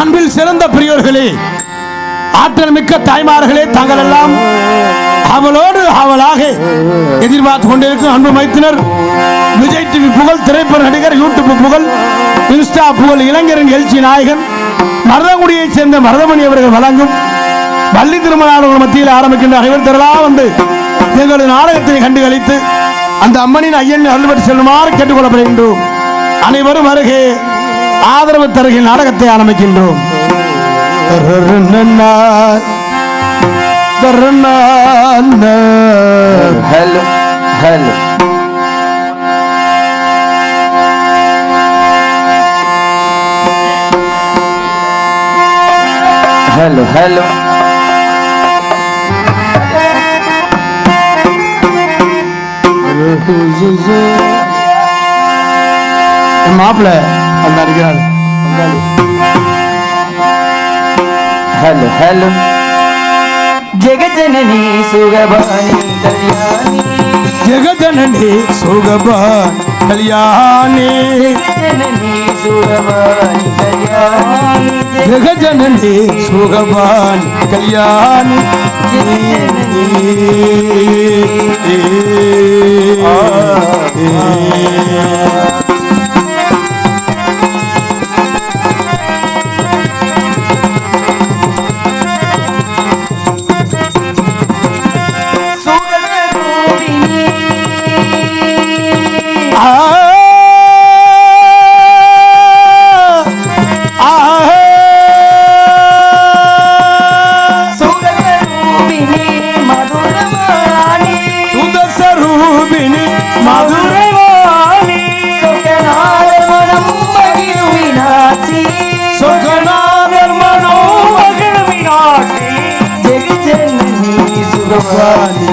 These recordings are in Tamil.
அன்பில் சிறந்த பெரியோர்களே, ஆற்றல் மிக்க தாய்மார்களே, தாங்கள் எல்லாம் அவளோடு அவளாக எதிர்பார்த்து கொண்டிருக்கும் அன்பு மைத்தினர் விஜய் டிவி புகழ், திரைப்பட நடிகர், யூடியூப் புகழ், இன்ஸ்டா புகழ், இளைஞரின் எழுச்சி நாயகன் மருதங்குடியைச் சேர்ந்த மருதமணி அவர்கள் வழங்கும் பள்ளி திருமண மத்தியில் ஆரம்பிக்கின்ற அனைவர் திரளாக வந்து எங்களது நாடகத்தை கண்டுகளித்து அந்த அம்மனின் ஐயன் அருள்பட்டு செல்லுமாறு கேட்டுக்கொள்ளப்படுகின்றோம். அனைவரும் அருகே ஆதரவு தருகிற நாடகத்தை ஆரம்பிக்கின்றோம். ஹலோ ஹலோ ஹலோ ஹலோ மாப்பிள்ள அந்த அடிக்கிறாள். ஹலோ ஹலோ ஜெகஜனனி சுகபானி கல்யாணி, ஜெகஜனனி சுகபான் கல்யாணி, ஜனனி சுகபானி கல்யாணி, ஜெகஜனனி சுகபான் கல்யாணி.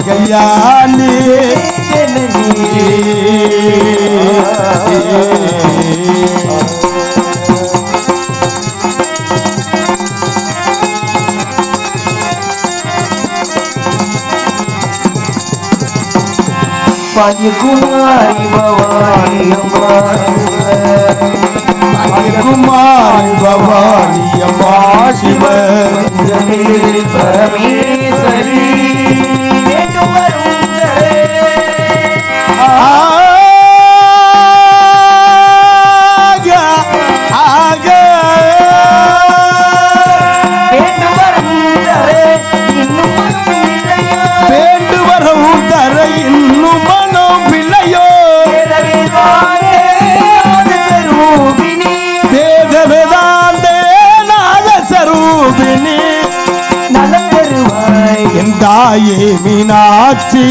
கல்யாணி குமாரி பவானி குமாரி பவானி அம்மா சிவ பரமேஸ்வரி தாயே மீனாட்சி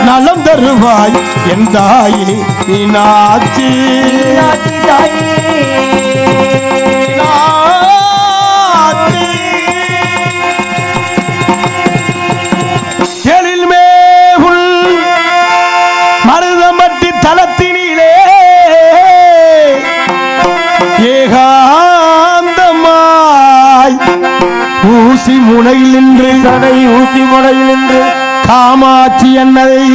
நலம் தருவாய் என் தாயே மீனாட்சி. எழில்மேகுள் மருதமட்டி தலத்தினிலே ஊசி முனையில் நின்று ஊசி முனையில் நின்று காமாட்சி என்னதை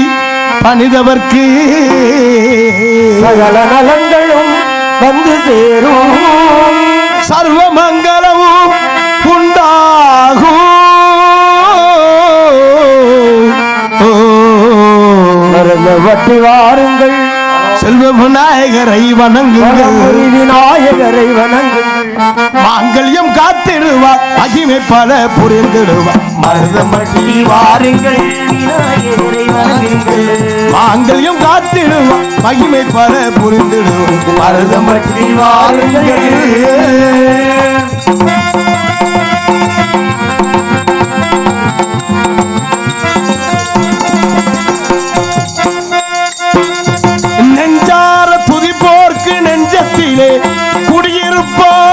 பணிதவர்க்கு சகல நலங்களும் வந்து சேரும், சர்வ மங்களமும் உண்டாகும். வட்டி வாருங்கள், செல்வ விநாயகரை வணங்குங்கள், விநாயகரை வணங்குங்கள், மாங்கல்யம் காத்திடுவார், மகிமை பல புரிந்திடுவார். மருதமட்டி வாருங்கள், விநாயகரை வணங்குங்கள், மாங்கல்யம் காத்திடுவார், மகிமை பல புரிந்திடுவார். மருதமட்டி வாருங்கள். நெஞ்சார துதிப்போர்க்கு நெஞ்சத்திலே குடியிருப்போர்,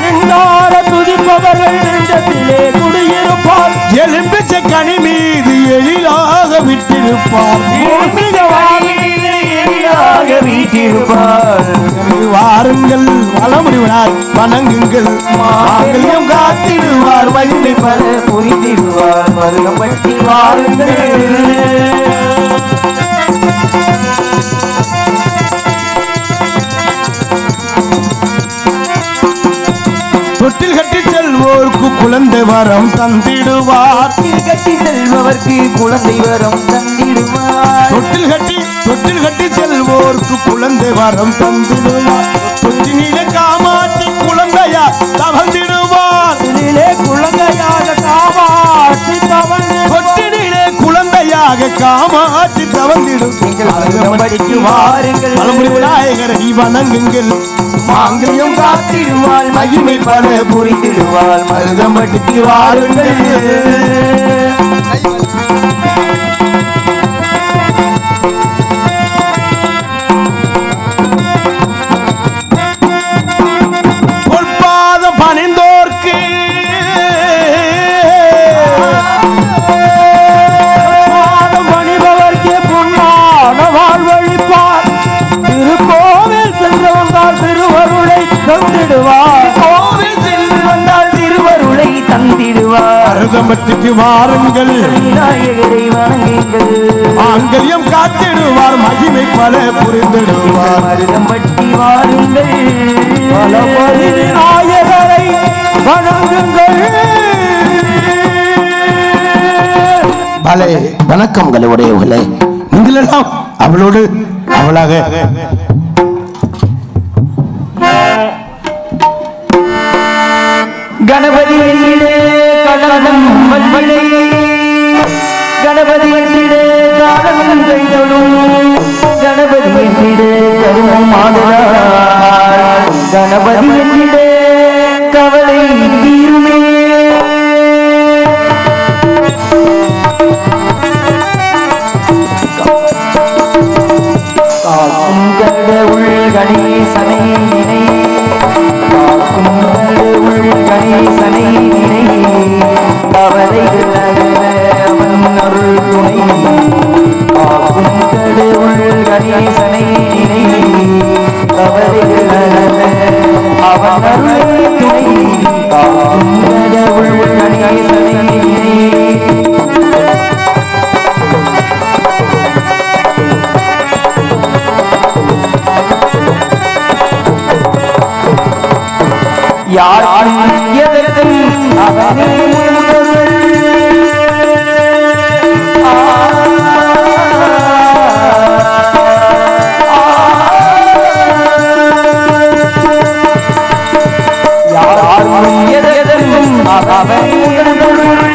நெஞ்சார துதிப்பவர்கள் நெஞ்சத்திலே குடியிருப்பார். எலும்பிச்ச கனி மீது எழிலாக விட்டிருப்பார், வாருங்கள் வளமுடிவார் வணங்குங்கள், மாங்கல்யம் காத்திடுவார், மகிமை பல புரிந்திடுவார். மருதமட்டி வாருங்கள். குழந்தை வரம் தந்திடுவார். கட்டி செல்பவர்க்கு குழந்தை வரம் தந்திடுவார். தொட்டில் கட்டி செல்வோர்க்கு குழந்தை வரம் தந்திடுவார். தொட்டினிலே காமாட்சி குழந்தையா தவழ்ந்திடுவார். குழந்தையாக காமாட்சி தவழ்ந்து தொட்டினிலே குழந்தையாக காமாட்சி தவழ்ந்திடும். படிக்கு வாருங்கள், பலமுறை விநாயகரை வணங்குங்கள். மாங்கல்யம் காத்திடுவாள், மகிமை பல புரிந்திடுவாள். மருதம்பட்டிக்கு வாருங்கள். பொற்பாதம் பணிந்தோர்க்கு பணிபவர்க்கே பொன்னான வாழ்வழிப்பார். திருக்கோவில் சென்று வந்தால் திருவருளை தந்திடுவார். கோவில் சென்று வந்தால் திருவருளை தந்திடுவார். மருதம்பட்டிக்கு வாருங்கள், விநாயகரை வணங்குங்கள். மாங்கல்யம் காத்திடுவார், மகிமை பல புரிந்திடுவார். மருதம்பட்டி வாருங்கள், விநாயகரை வணங்குங்கள். பலே வணக்கங்கள் உடையவர்களே. நீங்கள் எல்லாம் அவளோடு அவளாக கணபதி வெண்ணிலே கடலும் வல்வழி, கணபதி வெண்ணிலே காரணம் கைதொழும், கணபதி வெண்ணிலே கருமம் மாதரார், கணபதி வெண்ணிலே கவலை தீருமே. காக்கும் கடவுள் கணேசனை நினை, காக்கும் கடவுள் கணேசனை நினை, கவலைகள் அகல அவன் அருள் துணை. காக்கும் கடவுள் கணேசனை நினை, கவலைகள் அகல அவன் அருள் துணை. காக்கும் கடவுள் கணேசனை நினை. யார் எதற்கும் அவனே முதல்வன். யார் எதற்கும் அவனே முதல்வன்.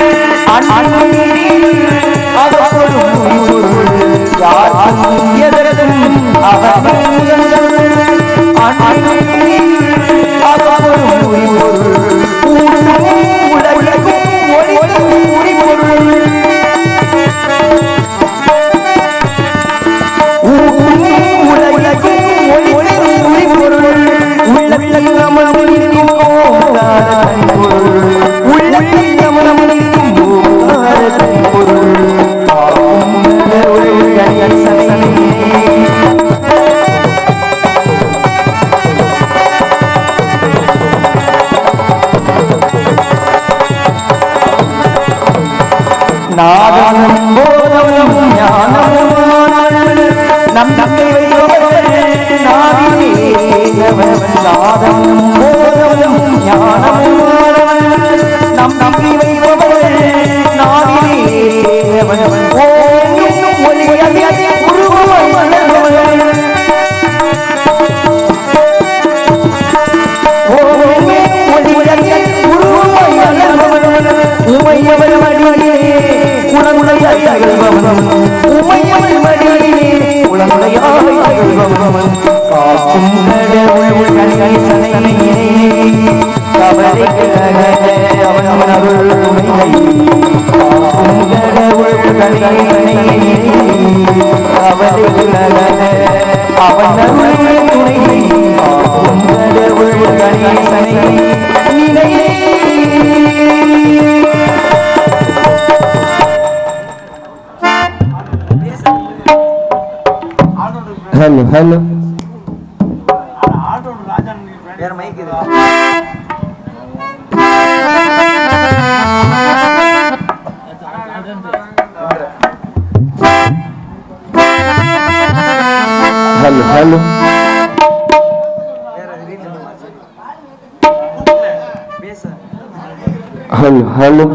யார் எதற்கும் அவனே நாதமும் போதமும் ஞானமும் நம் நம்பி வைப்பவர்கள் நாதினேவன். நாதமும் போதமும் ஞானமும் நம் நம்பி வைப்பவர்கள் நாதினேவன். ஓம் என்னும் ஒளியதி உருவாய் மலர்ந்தவன். ஓம் என்னும் ஒளியதி உருவாய் மலர்ந்தவன். உமையவர் மடியிலே உலகுடையாய் அகழ்பவன். உமையவர் மடியிலே உலகுடையாய் அகழ்பவன். காக்கும் கடவுள் கணேசனை நினை, கவலைகள் அகல அவன் அருள் துணை. காக்கும் கடவுள் கணேசனை நினை, கவலைகள் அகல அவன் அருள் துணை. காக்கும் கடவுள் கணேசனை நினை. हेलो हेलो यार mic hello hello hello, hello.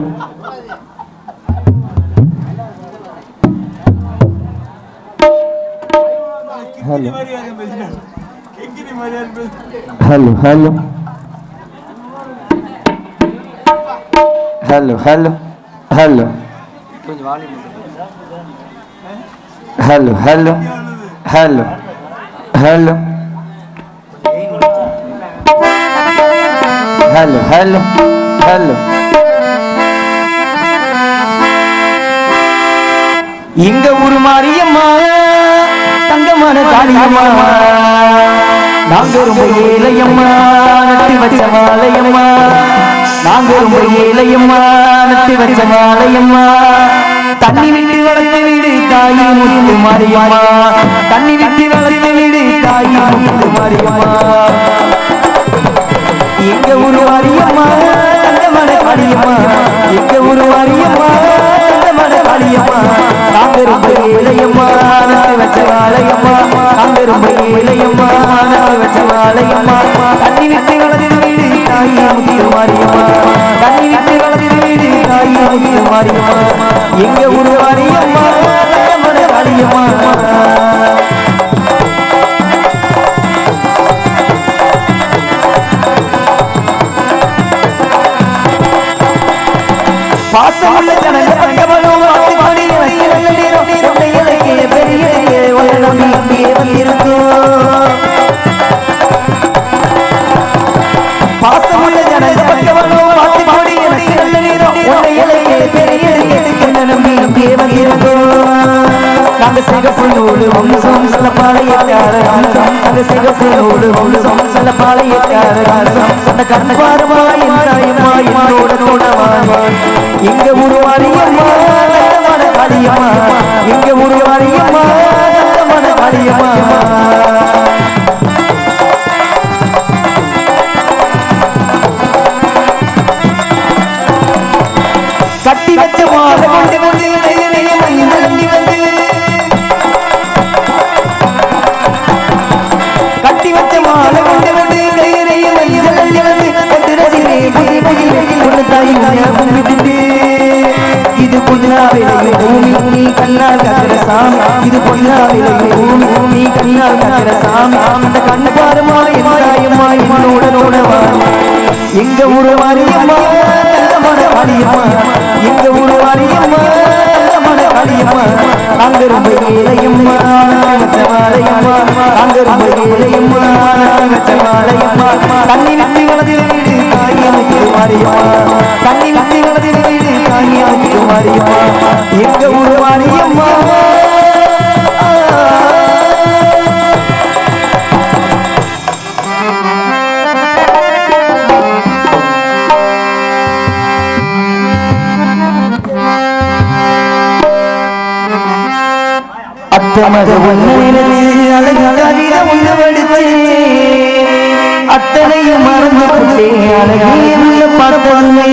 Hello. Hello, hello. Hello, hello. Hello. Hello, hello. Hello. Hello. Hello, hello. Hello. எங்க ஊரு மாரியம்மா தங்கமான காளியம்மா நாங்க ரொம்ப ஏழையம்மா நட்டி வச்ச மாலையம்மா நாங்க ரொம்ப ஏழையம்மா நட்டி வச்ச மாலையம்மா தண்ணி விட்டு வளர்த்து வீடு தாயி முத்து மாரியம்மா தண்ணி விட்டு வளர்த்து வீடு தாயி முத்து மாரியம்மா எங்க ஊரு மாரியம்மா தங்கமான காளியம்மா எங்க ஊரு மாரியம்மா தங்கமான காளியம்மா நாங்க ரொம்ப ஏழையம்மா நட்டு வச்ச வாழையம்மா நாங்க ரொம்ப ஏழையம்மா நட்டு வச்ச வாழையம்மா தண்ணி விட்டு வளர்த்து வீடு தாயி முத்து மாரியம்மா தண்ணி விட்டு வளர்த்து வீடு தாயி முத்து மாரியம்மா எங்க ஊரு மாரியம்மா தங்கமான காளியம்மா பாசமுள்ள ஜனங்க பங்கமலும் வாடி பெரிய பாசமுள்ள ஜனங்க பங்கமலும் வாடி நல்ல நேரம் பெரிய நாங்க சிகப்பனோடு வம்சம் சில பாளையக்கார நாங்க சிகப்பனோடு வம்சம் சில பாளையக்கார அந்த கண்ணபாரமா என்னாயம்மா என்னோட தோடமா எங்க ஊரு மாரியம்மா தங்கமான காளியம்மா எங்க ஊரு மாரியம்மா தங்கமான காளியம்மா கட்டி வச்ச மாலை கொண்டு கொண்டு தண்ணி வந்து கட்டி வச்ச மாலை கொண்டு கொண்டு இது பொன்னாவிலையும் பூமி நீ கண்ணால் கத்திர சாமி இது பொன்னாவிலையும் பூமி நீ கண்ணால் கத்திர சாமி அந்த கண்ணு பாருமா என்னாயம்மா என்னோட நோடவா எங்க ஊரு மாரியம்மா தங்கமான காளியம்மா எங்க ஊரு மாரியம்மா தங்கமான காளியம்மா நாங்க ரொம்ப ஏழையம்மா வச்ச மாலையம்மா நாங்க ரொம்ப ஏழையம்மா வச்ச மாலையம்மா தண்ணி விட்டு வளர்ந்து வீடு தாயி மாரியம்மா தண்ணி விட்டு வளர்ந்து வீடு தாயி மாரியம்மா எங்க ஊரு மாரியம்மா அத்தமக ஒன்று நினைச்சு அழகு கவிதை ஒன்று படிச்சு அத்தனையும் மறந்து கொண்டே அழகே உள்ள பார்த்தே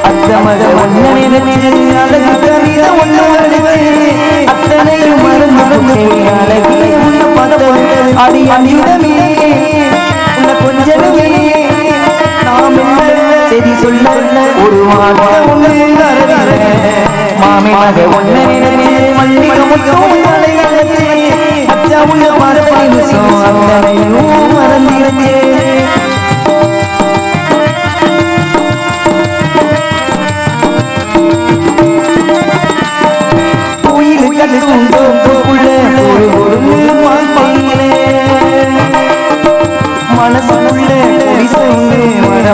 அத்தமக ஒன்று நினைச்சு அழகு கவிதை ஒன்று படிச்சு அத்தனையும் மறந்து கொண்டே அழகே உள்ள பார்த்தே அடி அடிடமே உள்ள கொஞ்சமே நாம் சரி சொல்ல ஒரு வார்த்தை ஒன்று மாமி மக ஒன்ன மல்லிகை முட்டும் அச்சா உள்ள மரபணிசம் அத்தனையும் மறந்திருந்தே கோயில் கட்டும் தோப்புக்குள்ள ஒரு மாலையிலே மனசுக்குள்ள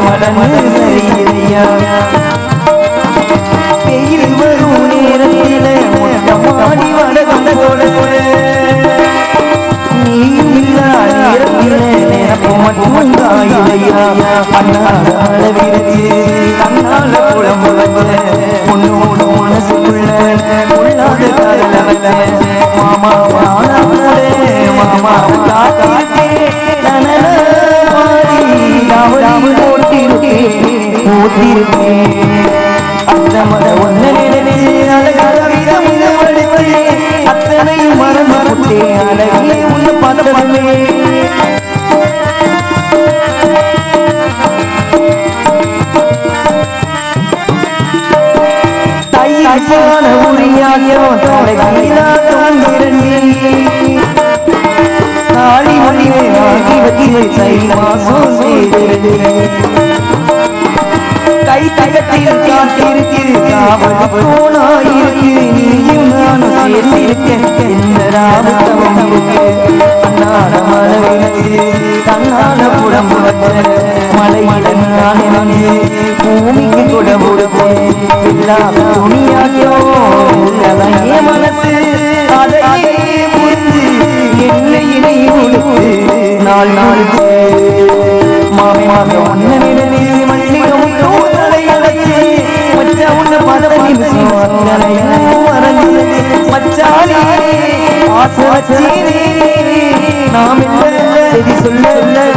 மடமடன்னு சரியா வெயில் வரும் நேரத்தில மொட்டமாடி வடகொண்ட நீயும் இல்லா நேரத்தில நினைப்பு மட்டும் தாயிலையா அண்ணால விரிச்சு தன்னால குழம்பு வச்ச பொண்ணோட மனசுக்குள்ள கொள்ளாத காதல வச்ச மாமா மாமா காத்திருக்கே நனல மாறி ஓட்டிருக்கே ஊத்திருக்கே அத்தமத ஒன்ன நினைச்சு அழகாக வித முன்ன படித்து அத்தனையும் மரம் மறந்தே அழகே உன்ன பார்த்ததுமே உரியாயோ தலைகீழா தோன்றிரண்டி ஆடி மொழியே ஆகி வச்சி தை மாசம் செய்திரண்டி கை தகத்தில் காத்திருக்கிற காவல் போனாயிருக்கு நீயும் நானும் சேர்ந்திருக்கேன் இந்த ராமத்தவம் இருக்கு தன்னால மழை விளைச்சு தன்னால புடம்பு வச்ச மலையில நான் இறந்து பூமிக்கு குடம்பு இல்லாத துணியாக்கியோ உள்ளதையே மனசு அதையே புரிந்து என்னை இணை கொடுத்து நாள் நாள் மாமே மாமே ஒன்ன விடவே மல்லிகம் உன்ன பதவி மச்சாலே ஆசை வச்சீரே நாம் செய்தி சொல்ல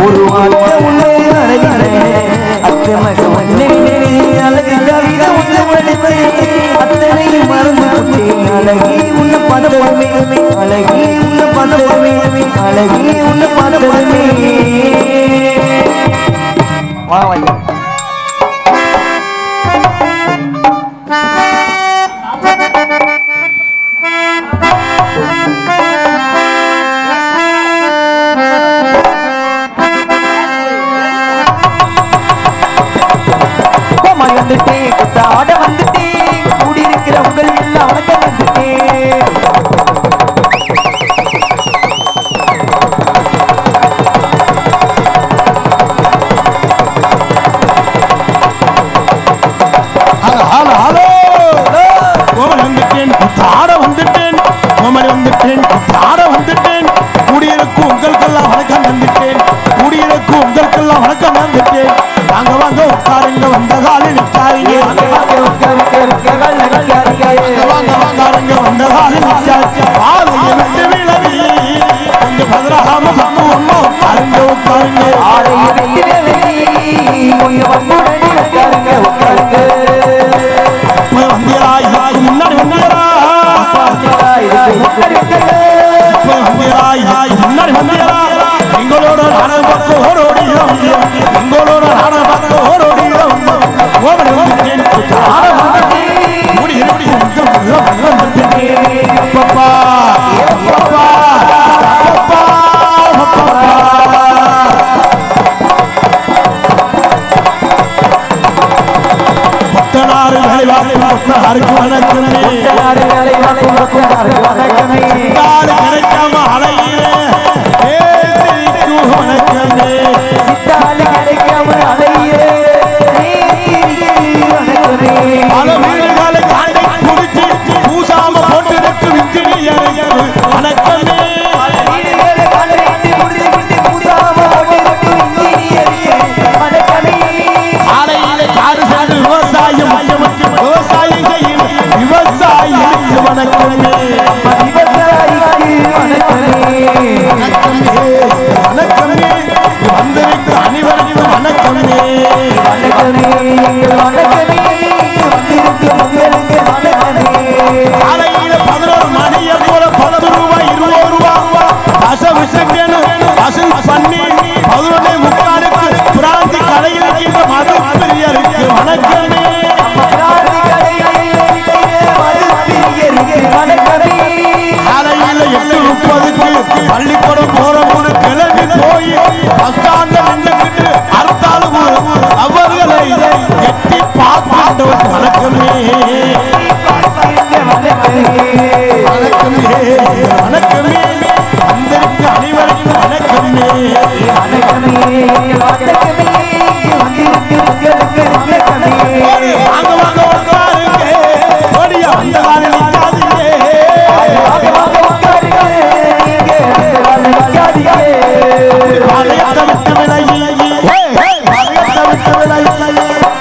ஒரு வார்த்தை உன்னை அழகிறேன் அத்தை மக ஒன்னை அழகு கவிதை உன்னை வடித்து அத்தனையும் மறந்து கொண்டேன் அழகி உன்ன பதவி அழகி உன்ன பதவி அழகி உன்ன பதவி வா வையா ஆட வந்துட்டேன் கூடியிருக்கிற உங்கள் எல்லாம் வணக்கம் வந்துட்டேன் கூடியிருக்கும் உங்களுக்கெல்லாம் வணக்கம் வந்துட்டேன் கூடியிருக்கும் உங்களுக்கெல்லாம் வணக்கம் வந்துட்டேன் வாங்க வாங்க உட்காருங்க வந்த காலில் நிற்காதீங்க வாங்க வந்த காலில் பாதையை விட்டு விலகி கொஞ்சம் பதறாம அம்மா உட்காருங்க உட்காருங்க முன்னாடி வந்தீரா எங்களோட நாடகம் பார்க்க ஓடோடுகிறோம் எங்களோட நாடகம் பார்க்க ஓடோடுகிறோம் பத்தனாறு கிடைக்காம அலையே பல வீடுகளை காண்டை குடிச்சு பூசாம போட்டு வணக்கமே ஆலையில காடு சென்று விவசாயம் செய்யும் விவசாயிகளுக்கு வணக்கமே வணக்கமே வந்திருக்கு அனைவருக்கும் வணக்கமே காலையில 11 மணியை போல 10 ரூபாய் 20 ரூபாய் பசு பண்ணி 11:45 பிராந்தி கடையில் இருக்கின்ற மது பிரியருக்கு வணக்கமே காலையில 8:30 பள்ளிக்கூடம் போறவங்க கிளம்பி போய் நின்றுக்கிட்டு அறுத்தாலும் அவர்களை எட்டி பார்ப்பாண்டவர் வணக்கமே வணக்கமே வந்திருக்கு அனைவருக்கும் வணக்கமே வாங்க வாங்க உட்காருங்க ஓடியா அந்த காலையில்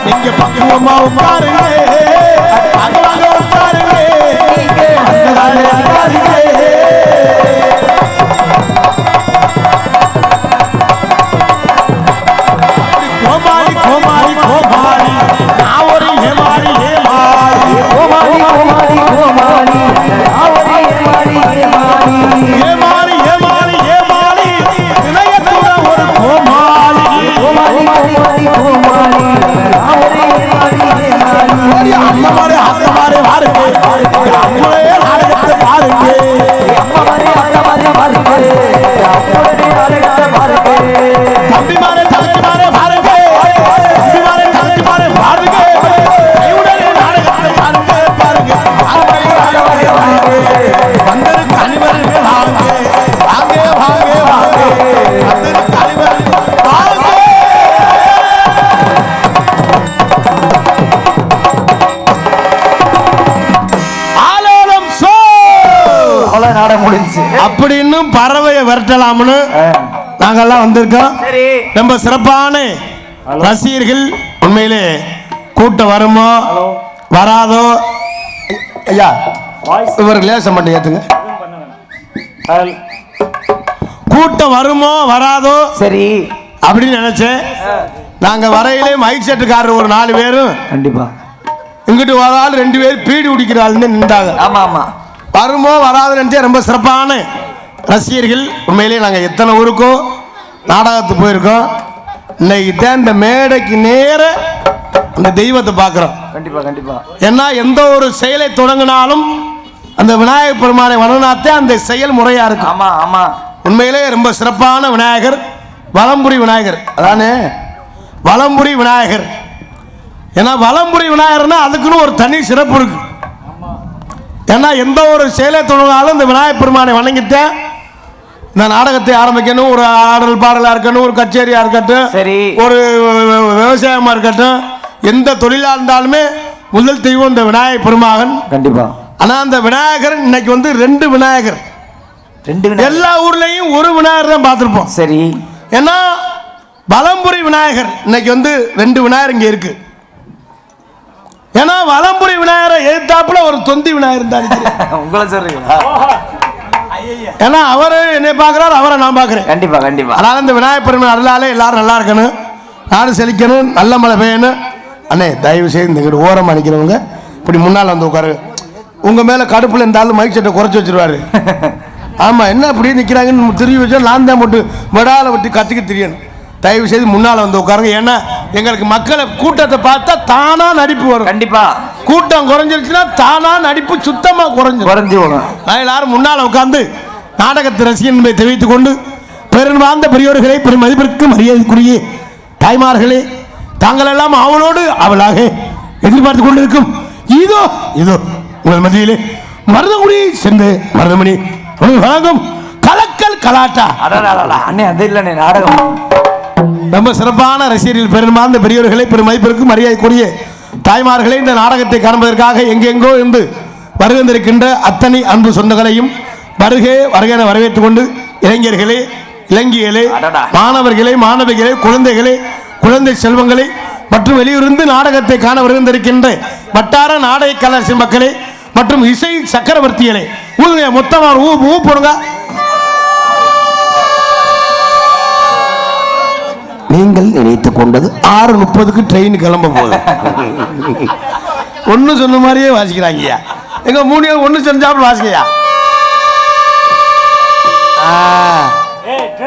நீங்க பக்குவமா உட்காருங்க உட்காருங்க அந்த நம்முடைய நாடகத்தை பாருங்க. அம்மாவாரே அக்காவாரே பாருங்க நம்மளுடைய நாடகத்தை பாருங்க தம்பிமாரே தங்கச்சிமாரே பாருங்க. தம்பிமாரே தங்கச்சிமாரே பாருங்க. கையுடைய நாடகத்தை பாருங்க பாருங்க. வந்தருக்கு அனைவருமே வாங்க வாங்க வாங்க வாங்க. வந்தருக்கு அனைவருமே வாங்க. ஆலோலம் சோ. அவ்வளவு நாடகம் முடிஞ்சு அப்படி இன்னும் பறவையை விரட்டலாம்னு நாங்கெல்லாம் வந்திருக்கோம். சரி ரொம்ப சிறப்பான ரசிகர்கள். உண்மையிலே கூட்டம் வருமோ வராதோ ஐயா இவருக்கு லேச மட்டும் ஏத்துங்க. கூட்டம் வருமோ வராதோ சரி அப்படின்னு நினைச்சேன். நாங்க வரையிலே மைக் செட்டுக்காரர் ஒரு 4 பேரும் கண்டிப்பா இங்கிட்டு ஒரு ஆள் 2 பேர் பீடி குடிக்கிறாள்னு நின்றாங்க. ஆமா ஆமா வருமோ வராதுன்னு நினைச்சே. ரொம்ப சிறப்பான ரசிகர்கள். உண்மையிலே நாங்கள் எத்தனை ஊருக்கோ நாடகத்துக்கு போயிருக்கோம். இன்னைக்கு தான் இந்த மேடைக்கு நேர அந்த தெய்வத்தை பார்க்குறோம். கண்டிப்பா கண்டிப்பா ஏன்னா எந்த ஒரு செயலை தொடங்கினாலும் அந்த விநாயகர் பெருமானை வணங்கினாத்தே அந்த செயல் முறையாக இருக்கும். ஆமா ஆமா உண்மையிலே ரொம்ப சிறப்பான விநாயகர் வலம்புரி விநாயகர். அதானே வலம்புரி விநாயகர். ஏன்னா வலம்புரி விநாயகர்னா அதுக்குன்னு ஒரு தனி சிறப்பு இருக்கு. ஏன்னா எந்த ஒரு செயலை தொடங்கினாலும் இந்த விநாயகர் பெருமானை வணங்கிட்டேன் இந்த நாடகத்தை ஆரம்பிக்கணும். ஒரு ஆடல் பாடலாக இருக்கட்டும், ஒரு கச்சேரியாக இருக்கட்டும், சரி ஒரு விவசாயமாக இருக்கட்டும், எந்த தொழிலாக இருந்தாலுமே முதல் தெய்வம் இந்த விநாயகர் பெருமகன். கண்டிப்பா ஆனால் அந்த விநாயகர் இன்னைக்கு வந்து 2 விநாயகர். 2 விநாயகர் எல்லா ஊர்லேயும் ஒரு விநாயகர் தான் பார்த்துருப்போம். சரி ஏன்னா வலம்புரி விநாயகர் இன்னைக்கு வந்து 2 விநாயகர் இங்கே இருக்கு. ஏன்னா வலம்புரி விநாயகரை எதிர்த்தாப்புல ஒரு தொந்தி விநாயகர் தான் உங்களை சொல்றீங்களா? ஏன்னா அவரு என்னை பார்க்குறாரு, அவரை நான் பார்க்குறேன். கண்டிப்பா கண்டிப்பா அதனால இந்த விநாயகர் பெருமாள் அருளாலே எல்லாரும் நல்லா இருக்கணும், நாடு செழிக்கணும், நல்ல மழை பெய்யணும். அண்ணே தயவு செய்து இந்த ஓரமாக நிற்கிறவங்க இப்படி முன்னால் வந்து உட்காரு. உங்கள் மேலே கடுப்பில் இருந்தாலும் மைக் செட்டை குறைச்சி வச்சிருவாரு. ஆமாம் என்ன இப்படி நிற்கிறாங்கன்னு திரும்பி வச்சா நான் தான் போட்டு விடால விட்டு கற்றுக்க தெரியணும். தயவு செய்து முன்னால் வந்து உட்காருங்க. ஏன்னா எங்களுக்கு மக்களை கூட்டத்தை பார்த்தா தானா நடிப்பு வரும். கண்டிப்பா கூட்டம் குறைஞ்சிருச்சுன்னா தானா நடிப்பு சுத்தமாக குறைஞ்சு வரும். எல்லாரும் முன்னால் உட்கார்ந்து நாடகத்தை ரசிகன் என்பதை தெரிவித்துக் கொண்டு பெரும்பார்ந்த பெரியோர்களை பெரும் மதிப்பிற்கு மரியாதைக்குரிய தாய்மார்களே, தாங்கள் எல்லாம் அவளோடு அவளாக எதிர்பார்த்து கொண்டிருக்கும் இதோ இதோ உங்கள் மத்தியிலே மருதங்குடியை சேர்ந்து மருதமணி வழங்கும் கலக்கல் கலாட்டா. அண்ணே அது இல்லண்ணே நாடகம். ரொம்ப சிறப்பான ரசிகர்கள் பெரும்பார்ந்த பெரியோர்களை பெரும் மதிப்பிற்கு மரியாதைக்குரிய தாய்மார்களை இந்த நாடகத்தை காண்பதற்காக எங்கெங்கோ இருந்து வருகின்றிருக்கின்ற அத்தனை அன்பு சொந்தங்களையும் வருகை வருகை வரவேற்றுக் கொண்டு இளைஞர்களே, இளைஞர்களே, மாணவர்களே, மாணவிகளே, குழந்தைகளே, குழந்தை செல்வங்களே மற்றும் வெளியூரிருந்து நாடகத்தை காண வருகின்றிருக்கின்ற வட்டார நாடக கலாச்சார மக்களே மற்றும் இசை சக்கரவர்த்திகளே, ஊதுங்க மொத்தமாக ஊ போடுங்க. நீங்கள் நினைத்துக் கொண்டது 6:30க்கு ட்ரெயின் கிளம்ப போகுது. ஒன்று சொன்ன மாதிரியே வாசிக்கிறாங்கய்யா. எங்க 3 ஒன்று செஞ்சாப்புல வாசிக்கையா.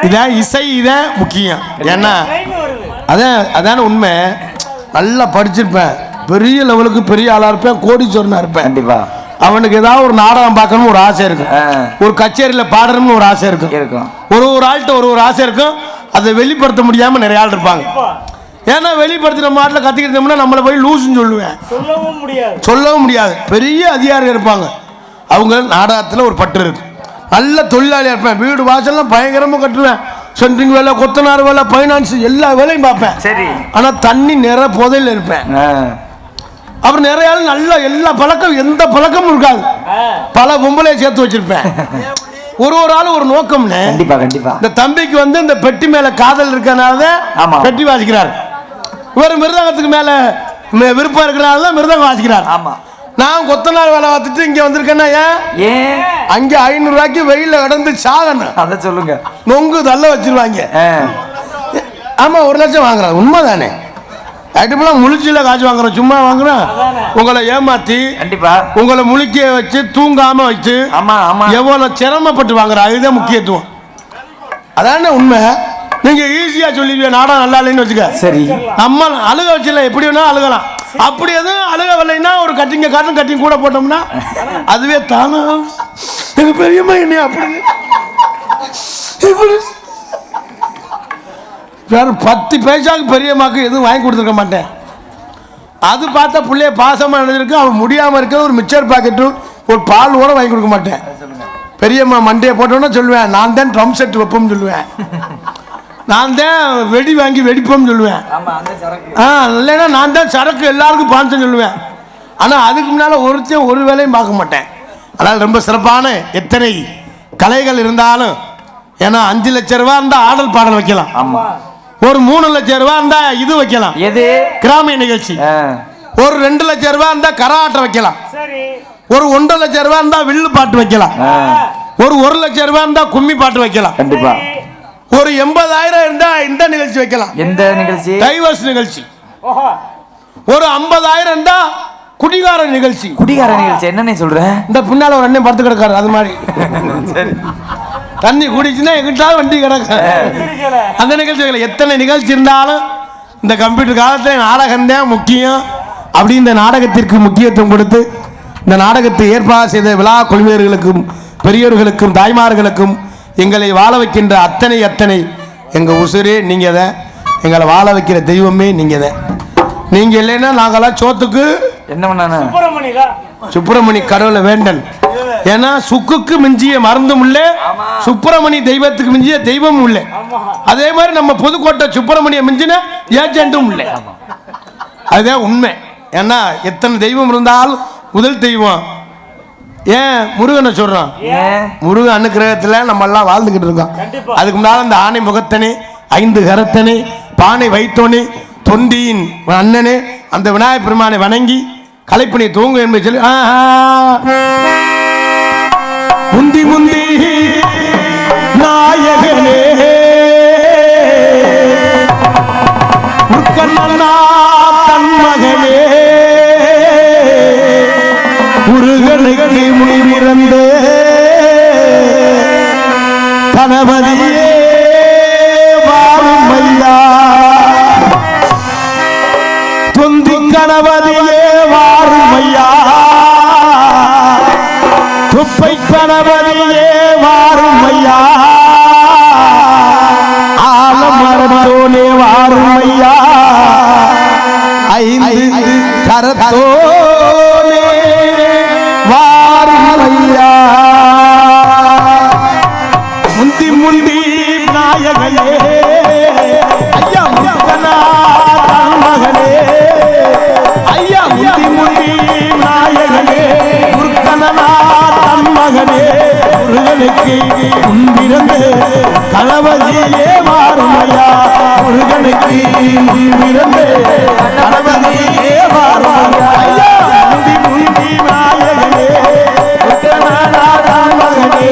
இதான் இசை, இதான் முக்கியம். ஏன்னா அதான உண்மை. நல்லா படிச்சிருப்பேன், பெரிய லெவலுக்கு பெரிய ஆளா இருப்பேன், கோடீஸ்வரனா இருப்பேன். கண்டிப்பா அவனுக்கு ஏதாவது ஒரு நாடகம் பார்க்கணும்னு ஒரு ஆசை இருக்கும், ஒரு கச்சேரியில் பாடணும்னு ஒரு ஆசை இருக்கும். ஒரு ஆள்கிட்ட ஒரு ஆசை இருக்கும். அதை வெளிப்படுத்த முடியாம நிறைய ஆள் இருப்பாங்க. ஏன்னா வெளிப்படுத்துற மாட்டில் கத்திக்கிட்டோம்னா நம்மளை போய் லூசுன்னு சொல்லுவேன், சொல்லவும் முடியாது. பெரிய அதிகாரிகள் இருப்பாங்க, அவங்க நாடகத்தில் ஒரு பற்று இருக்கு. நல்ல தொழிலாளியாக இருப்பேன், வீடு வாசல்லாம் பயங்கரமாக கட்டுவேன், சென்ட்ரிங் வேலை, கொத்தனார் வேலை, ஃபைனான்ஸ் எல்லா வேலையும் பார்ப்பேன். சரி, ஆனால் தண்ணி நிறைய புதையில் இருப்பேன். அப்புறம் நிறைய ஆள் நல்ல எல்லா பழக்கம், எந்த பழக்கமும் இருக்காது, பல பொம்பளையை சேர்த்து வச்சிருப்பேன். ஒரு ஆள் ஒரு நோக்கம். கண்டிப்பா கண்டிப்பா. இந்த தம்பிக்கு வந்து இந்த பெட்டி மேல காதல் இருக்கனால பெட்டி வாசிக்கிறார். இவர் மிருதங்கத்துக்கு மேல விருப்பம் இருக்கனால தான் மிருதங்கம் வாசிக்கிறார். ஆமா, நான் கொத்தனார் வேலை பார்த்துட்டு இங்க வந்திருக்கேன்னா ஏன் அங்க 500 ரூபாய்க்கு வெயில கடந்து சாகணும். அதை சொல்லுங்க. நொங்கு தள்ள வச்சிருவாங்க. ஆமா, 1 லட்சம் வாங்குறாங்க. உண்மைதானே? ஐட்டமெல்லாம் முழிச்சில காசு வாங்குறோம், சும்மா வாங்குறோம். உங்களை ஏமாத்தி கண்டிப்பா உங்களை முழிக்க வச்சு தூங்காம வச்சு எவ்வளவு சிரமப்பட்டு வாங்குற, அதுதான் முக்கியத்துவம். அதான உண்மை. நீங்க ஈஸியா சொல்லிடுவீங்க நாடகம் நல்லா இல்லைன்னு வச்சுக்க. சரி, நம்ம அழுக வச்சுல எப்படி வேணா அழுகலாம். அப்படி எதுவும் அழுக வரலைன்னா ஒரு கட்டிங் கூட போட்டோம்னா அதுவே தானா எங்க பெரியம்மா என்ன அப்படி வேற 10 பைசாவுக்கு பெரியம்மாக்கு எதுவும் வாங்கி கொடுத்துருக்க மாட்டேன். அது பார்த்தா பிள்ளைய பாசமாக நடந்திருக்கு. அவன் முடியாமல் இருக்க ஒரு மிக்சர் பாக்கெட்டும் ஒரு பால் கூட வாங்கி கொடுக்க மாட்டேன். பெரியம்மா மண்டையை போட்டோன்னா சொல்லுவேன், நான் தான் ட்ரம் செட் வைப்போம்னு சொல்லுவேன், நான் தான் வெடி வாங்கி வெடிப்போம்னு சொல்லுவேன். இல்லைன்னா நான் தான் சரக்கு எல்லாருக்கும் பாஞ்சேன்னு சொல்லுவேன். ஆனால் அதுக்கு முன்னால் ஒருத்தையும் ஒரு வேலையும் பார்க்க மாட்டேன். அதனால் ரொம்ப சிறப்பான எத்தனை கலைகள் இருந்தாலும், ஏன்னா 5 லட்சம் ரூபா இருந்தால் ஆடல் பாடல் வைக்கலாம், ஒரு 3 லட்சம் ரூபா இருந்தா இது வைக்கலாம், எது கிராமிய நிகழ்ச்சி, ஒரு 2 லட்சம் ரூபா இருந்தா கரகாட்டம் வைக்கலாம், ஒரு 1.5 லட்சம் ரூபா இருந்தா வில்லு பாட்டு வைக்கலாம், ஒரு 1 லட்சம் ரூபா இருந்தா கும்மி பாட்டு வைக்கலாம், கண்டிப்பா ஒரு 80,000 இருந்தா இந்த நிகழ்ச்சி வைக்கலாம். எந்த நிகழ்ச்சி? டைவர்ஸ் நிகழ்ச்சி. ஒரு 50,000 இருந்தா குடிகார நிகழ்ச்சி. குடிகார நிகழ்ச்சி என்னன்னு சொல்ற? இந்த பின்னால ஒரு அண்ணன் படுத்து கிடக்காரு, அது மாதிரி தண்ணி குடிச்சுன்னா எங்கிட்டாவது வண்டி கிடக்க அந்த நிகழ்ச்சிகள். எத்தனை நிகழ்ச்சி இருந்தாலும் இந்த கம்ப்யூட்டர் காலத்தில் நாடகம் தான் முக்கியம். அப்படி இந்த நாடகத்திற்கு முக்கியத்துவம் கொடுத்து இந்த நாடகத்தை ஏற்பாடு செய்த விழா குழுவினர்களுக்கும் பெரியோர்களுக்கும் தாய்மார்களுக்கும் எங்களை வாழ வைக்கின்ற அத்தனை எங்கள் உசுரே நீங்கள் தான், எங்களை வாழ வைக்கிற தெய்வமே நீங்கள் தான். நீங்கள் இல்லைன்னா நாங்களாம் சோத்துக்கு என்ன பண்ண சுப்பிரமணி கடவுளை வேண்டன். ஏன்னா சுக்குக்கு மிஞ்சிய மருந்தும் இல்லை, சுப்பிரமணி தெய்வத்துக்கு மிஞ்சிய தெய்வமும் இல்லை. அதே மாதிரி நம்ம புதுக்கோட்டை சுப்பிரமணிய மிஞ்சின ஏஜென்ட்டும் இல்லை. அதுதான் உண்மை. ஏன்னா எத்தனை தெய்வம் இருந்தாலும் முதல் தெய்வம் ஏன் முருகனை சொல்றோம். முருகன் அனுக்கிரகத்துல நம்ம எல்லாம் வாழ்ந்துகிட்டு இருக்கோம். அதுக்கு முன்னால அந்த ஆணை முகத்தனே, 5 கரத்தனே, பானை வைத்தோனே, தொண்டியின் அண்ணனே, அந்த விநாயகப் பெருமானை வணங்கி கலைப்பணி தூங்கு என்பதை சொல்லி முந்தி முந்தி நாயகனே உட்கண்ணா தன் மகனே முருகனுக்கு முனிவிறந்து கணபதியே வாரும் ஐயா, தொந்தி கணபதியே வாரும் ஐயா, குப்பை கணபதியே வாரும் ஐயா, ஆலமரத்தோனே வாரும் ஐயா, 5 கரத்தோனே வாரும் ஐயா, முந்தி முந்தி நாயகனே ஐயா முருகனா தன் மகனே, ஐயா முந்தி முந்தி நாயகனே முருகனா தன் மகனே, முருகனுக்கு முன்பிறந்து கணபதியே வாரும் ஐயா, முருகனுக்கு முன்பிறந்து கணபதியே வாரும் ஐயா, முந்தி முந்தி நாயகனே முருகனா தன் மகனே.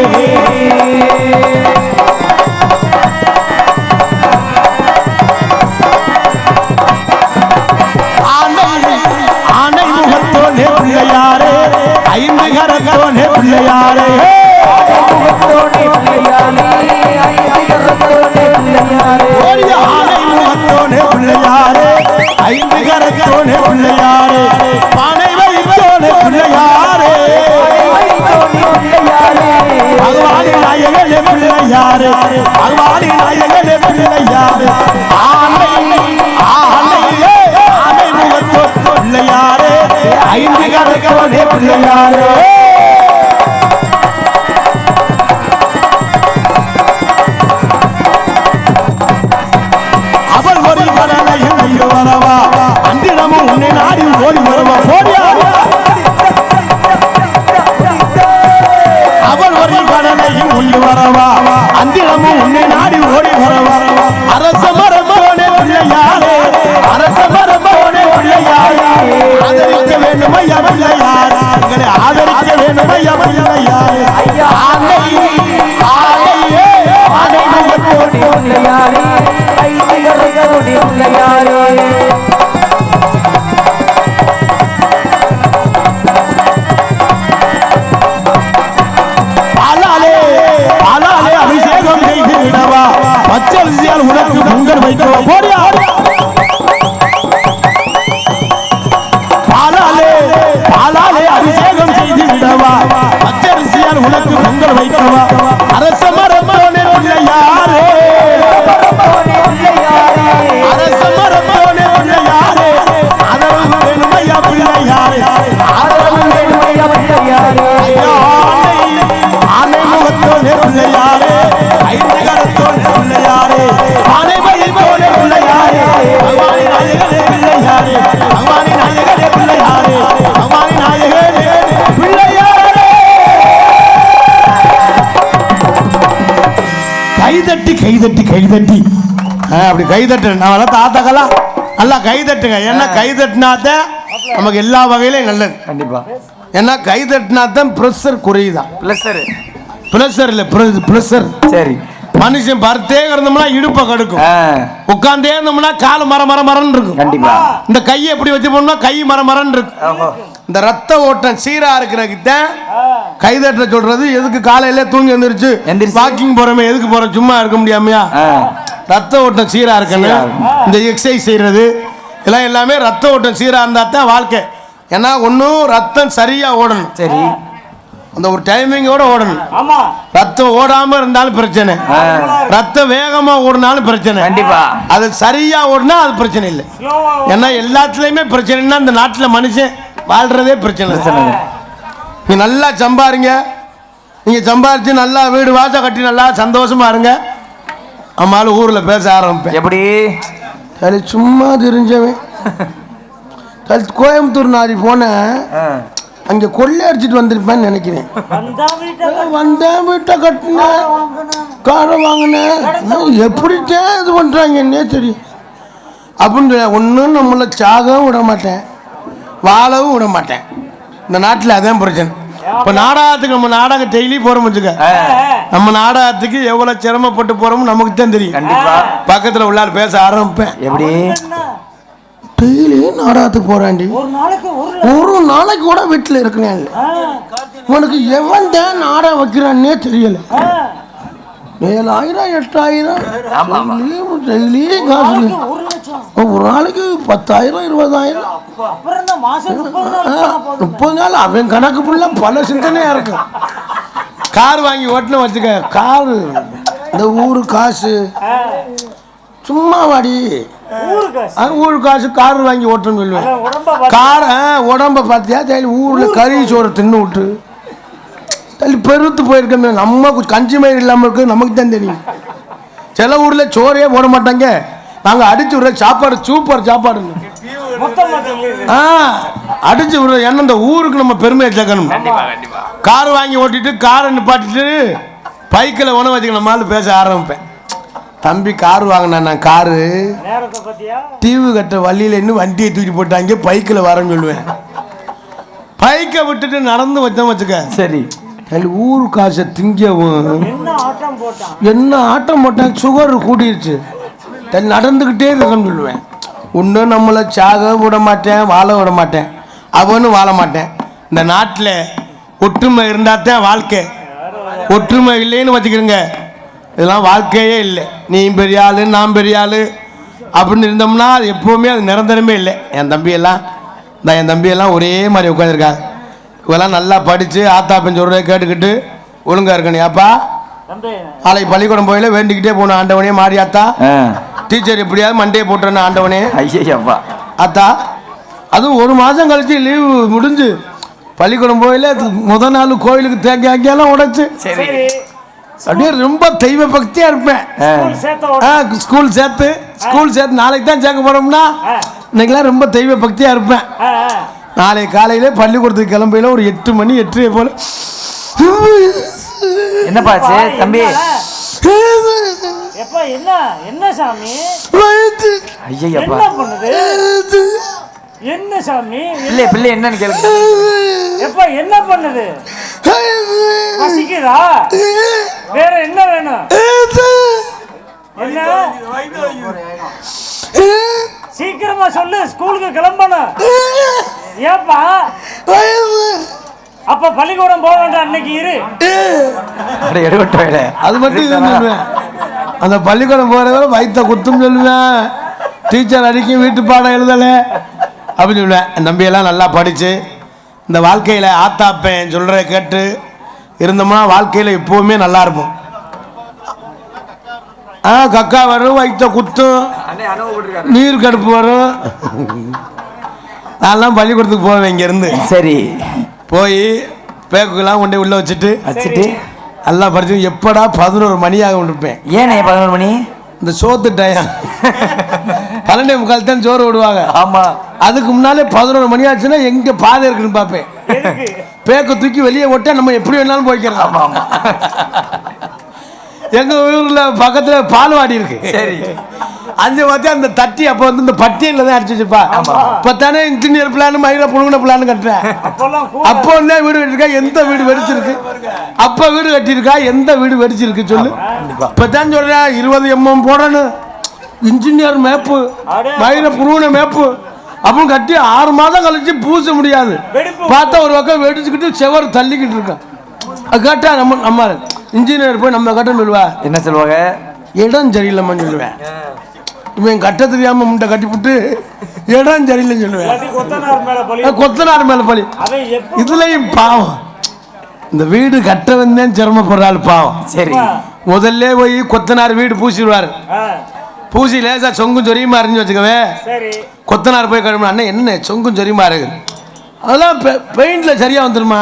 ஆனை முகத்தோனே பிள்ளையாரே, 5 கரத்தோனே பிள்ளையாரே, ஆனை முகத்தோனே பிள்ளையாரே, 5 கரத்தோனே பிள்ளையாரே, பானை வைத்தோனே பிள்ளையாரே, பகவானி நாயகனே பிள்ளையாரே, பகவானி நாயகனே பிள்ளையாரே, ஆனை முகத்தோ பிள்ளையாரே, 5 கரத்தோனே பிள்ளையாரே. அவள் ஒரு கடலையும் கொண்டு வரவா, அன்றிடமும் உன்னை நாடி ஓடி வருவா, அவள் ஒரு கடலையும் கொண்டு வரவா, அன்றிடமும் உன்னை நாடி ஓடி வரவா, அரச மரபோனே பிள்ளையாரே, அரச மரபோனே பிள்ளையாரே, ஆதரிக்க வேண்டும் ஐயா பிள்ளையாரே, எங்களை ஆதரிக்க வேண்டும் ஐயா பிள்ளையாரே, ஆனை முகத்தோனே பிள்ளையாரே, 5 கரத்தோனே பிள்ளையாரே. பாலாலே அபிஷேகம் செய்து விடவா, பச்சரிசியால் உனக்கு பொங்கல் வைக்கவா, போடியா கைதட்டி அப்படி கைதட்டு நான் தாத்தாக்கெல்லாம் நல்லா கைதட்டுங்க. ஏன்னா கைதட்டினாதான் நமக்கு எல்லா வகையிலும் நல்லது. கண்டிப்பா. ஏன்னா கைதட்டினாதான் ப்ரெஷர் குறையுதான். ப்ரெஷர் இல்லை ப்ரெஷர். சரி. மனுஷன் பருத்தே இருந்தோம்னா இடுப்பை கடுக்கும், உட்கார்ந்தே இருந்தோம்னா கால் மரன்னு இருக்கும். கண்டிப்பா. இந்த கையை எப்படி வச்சு போனோம்னா கை மரன்னு இருக்கும். இந்த ரத்த ஓட்டம் சீரா இருக்கிறதுக்கு கைதட்ட சொல்றது. எதுக்கு காலையில தூங்கி வந்துருச்சு வாக்கிங் போறோமே, எதுக்கு போறோம்? சும்மா இருக்க முடியாமையா? ரத்த ஓட்டம் சீரா இருக்கணும். இந்த எக்ஸசைஸ் செய்யறது இதெல்லாம் எல்லாமே ரத்த ஓட்டம் சீரா இருந்தா தான் வாழ்க்கை. ஏன்னா ஒன்னும் ரத்தம் சரியா ஓடணும். சரி. அந்த ஒரு டைமிங்கோட ஓடணும். ரத்தம் ஓடாம இருந்தாலும் பிரச்சனை, ரத்தம் வேகமா ஓடினாலும் பிரச்சனை. கண்டிப்பா. அது சரியா ஓடினா அது பிரச்சனை இல்லை. ஏன்னா எல்லாத்துலயுமே பிரச்சனைனா இந்த நாட்டில் மனுஷன் வாழ்றதே பிரச்சனை. நீங்க நல்லா சம்பாருங்க, நீங்க சம்பாரிச்சு நல்லா வீடு வாச கட்டி நல்லா சந்தோஷமா இருங்க. அம்மாலும் ஊர்ல பேச ஆரம்பிப்பேன். எப்படி சும்மா தெரிஞ்சவன் கோயம்புத்தூர் நாடி போனேன், அங்கே கொள்ளை அடிச்சுட்டு வந்திருப்பேன்னு நினைக்கிறேன். வந்தேன், வீட்டை கட்டினேன், காரை வாங்கினேன், எப்படித்தான் இது பண்ணுறாங்கன்னே தெரியும். அப்படின்னு ஒன்றும் நம்மளை சாகவும் விட மாட்டேன், வாழவும் விட மாட்டேன். இந்த நாட்டில் அதான் பிரச்சனை. இப்போ நாடகத்துக்கு நம்ம நாடகம் டெய்லி போகிறோம் வச்சுக்க, நம்ம நாடகத்துக்கு எவ்வளோ சிரமப்பட்டு போகிறோமோ நமக்கு தான் தெரியும். கண்டிப்பாக. பக்கத்தில் உள்ளார பேச ஆரம்பிப்பேன். எப்படி டெய்லி நாடகத்துக்கு போறாண்டி, ஒரு நாளைக்கு கூட வீட்டில் இருக்கிறேன். உனக்கு எவன் தான் நாடகம் வைக்கிறான்னே தெரியல. 7,000 8,000 டெய்லி காசு. ஒரு நாளைக்கு 10,000 20,000 30 நாள் அவன் கணக்கு புள்ள பல சிந்தனையா இருக்கும். கார் வாங்கி ஓட்டணும் வச்சுக்க, காரு இந்த ஊரு காசு சும்மா வாடி ஊரு காசு கார் வாங்கி ஓட்டணும்னு சொல்லுவேன். கார் உடம்ப பார்த்தியா தள்ளி ஊரில் கறி சோறு தின்னு விட்டு தள்ளி பெருத்து போயிருக்கோமே. நம்ம கஞ்சி மயிர் இல்லாமல் இருக்கு, நமக்கு தான் தெரியும். சில ஊரில் சோறையே போட மாட்டாங்க, நாங்கள் அடிச்சு விடுற சாப்பாடு சூப்பர் சாப்பாடு அடிச்சு விடுற. ஏன்னா இந்த ஊருக்கு நம்ம பெருமையை சேர்க்கணும். கார் வாங்கி ஓட்டிட்டு காரை நிப்பாட்டிட்டு பைக்கில் உணவு வச்சுக்க நம்மளால பேச ஆரம்பிப்பேன். தம்பி கார் வாங்கினா, நான் காரு டிவி கட்ட வழியில இன்னும் வண்டியை தூக்கி போட்டாங்க, பைக்கில் வரேன்னு சொல்லுவேன். பைக்கை விட்டுட்டு நடந்து வச்சோம் வச்சுக்க. சரி. ஊரு காசை திங்கவும் என்ன ஆட்டம் போட்டாங்க, சுகர் கூட்டிருச்சு, நடந்துக்கிட்டே இருக்கணும்னு சொல்லுவேன். இன்னும் நம்மளை சாக விட மாட்டேன், வாழ விட மாட்டேன், அவனும் வாழ மாட்டேன். இந்த நாட்டில் ஒற்றுமை இருந்தால் தான் வாழ்க்கை. ஒற்றுமை இல்லைன்னு வச்சுக்கிறேங்க, இதெல்லாம் வாழ்க்கையே இல்லை. நீ பெரிய ஆள் நான் பெரிய ஆள் அப்படின்னு இருந்தோம்னா அது எப்போவுமே அது நிரந்தரமே இல்லை. என் தம்பியெல்லாம் ஒரே மாதிரி உட்காந்துருக்காங்க. இவெல்லாம் நல்லா படித்து ஆத்தாப்பன் சொல்கிறத கேட்டுக்கிட்டு ஒழுங்காக இருக்கணும். அப்பா நாளைக்கு பள்ளிக்கூடம் போயில வேண்டிக்கிட்டே போகணும், ஆண்டவனே மாறியாத்தா டீச்சர் எப்படியாவது மண்டையை போட்டுறேன்னு ஆண்டவனே. ஐயப்பா ஆத்தா அதுவும் ஒரு மாதம் கழிச்சு லீவு முடிஞ்சு பள்ளிக்கூடம் போயில முதல் நாள் கோயிலுக்கு தேங்காய்க்கெல்லாம் உடைச்சு அப்படியே ரொம்ப தெய்வ பக்தியா இருப்பேன். ஸ்கூல் சேர்த்து நாளைக்கு தான் சேர்க்க போறோம்னா இன்னைக்கெல்லாம் ரொம்ப தெய்வ பக்தியா இருப்பேன். நாளைக்கு காலையில பள்ளிக்கூடத்துக்கு கிளம்பையில ஒரு 8 மணி 8:30 போல. என்னப்பா தம்பி? என்ன சாமி? என்ன சாமி? பிள்ளை என்னன்னு கேளுங்க. எப்ப என்ன பண்ணுது? பசிக்குதா? வேற என்ன வேணும்? என்ன? சீக்கிரமா சொல்லு, ஸ்கூலுக்கு கிளம்பணும். ஏப்பா அப்ப பள்ளிக்கூடம் போக வேண்டாம், அன்னைக்கு இரு. அது மட்டும் சொல்லுவேன். அந்த பள்ளிக்கூடம் போறவரை வயிற்ற குத்தும் சொல்லுவேன். டீச்சர் அடிக்கும், வீட்டு பாடம் எழுதலை அப்படின்னு சொல்லுவேன். என் தம்பியெல்லாம் நல்லா படித்து இந்த வாழ்க்கையில் ஆத்தாப்பேன் சொல்கிற கேட்டு இருந்தோம்னா வாழ்க்கையில் எப்போவுமே நல்லா இருப்போம். கக்கா வரும், வயிற்ற குத்தும், நீர் கடுப்பு வரும். நான்லாம் பள்ளிக்கூடத்துக்கு போவேன் இங்கேருந்து. சரி. போய் பேக்குலாம் கொண்டு உள்ளே வச்சுட்டு நல்லா படிச்சு எப்படா 11 மணி ஆக இருப்பேன். ஏனே 11 மணி? இந்த சோத்து டயம் 12:45 தான் சோறு விடுவாங்க. ஆமா, அதுக்கு முன்னாலே 11 மணி ஆச்சுன்னா எங்க பாதை இருக்குன்னு பார்ப்பேன். பேக்க தூக்கி வெளியே ஓட்ட நம்ம எப்படி வேணாலும் போய்க்கிறோம். எங்க ஊர்ல பக்கத்துல பால்வாடி இருக்கு. சரி. அஞ்சு பார்த்து அந்த தட்டி அப்ப வந்து இந்த பட்டியல தான் அடிச்சு வச்சிருப்பா. இப்பதானே இன்ஜினியர் பிளான் மயில புழுங்கின பிளான் கட்டுறேன். அப்போ என்ன வீடு கட்டிருக்கா, எந்த வீடு வெடிச்சிருக்கு, அப்ப வீடு கட்டியிருக்கா, எந்த வீடு வெடிச்சிருக்கு சொல்லு. இப்பதான் சொல்றேன் 20 mm போடணும், இன்ஜினியர் மேப்பு, மயில புழுங்கின மேப்பு அப்படின்னு கட்டி 6 மாதம் கழிச்சு பூச முடியாது. பார்த்தா ஒரு பக்கம் வெடிச்சுக்கிட்டு செவர் தள்ளிக்கிட்டு இருக்கான். கேட்டா நம்ம இன்ஜினியர் போய் நம்ம கட்டன்னு சொல்லுவா. என்ன சொல்லுவாங்க? இடம் சரியில்லைன்னு சொல்லுவேன். இவன் கட்ட தெரியாம முட்டை கட்டிவிட்டு இடம் சரியில்லைன்னு சொல்லுவேன். கொத்தனார் மேல பழி. இதுலயும் பாவம், இந்த வீடு கட்ட வந்தேன் சிரமப்படுறாள் பாவம். சரி. முதல்ல போய் கொத்தனார் வீடு பூசிடுவாரு. பூசி லேசா சொங்கும் சொரியுமா இருந்துச்சு வச்சுக்கவே, கொத்தனார் போய் கழுவு, அண்ணன் என்ன சொங்கும் சொரியுமா இருக்கு, அதெல்லாம் பெயிண்ட்ல சரியா வந்துருமா,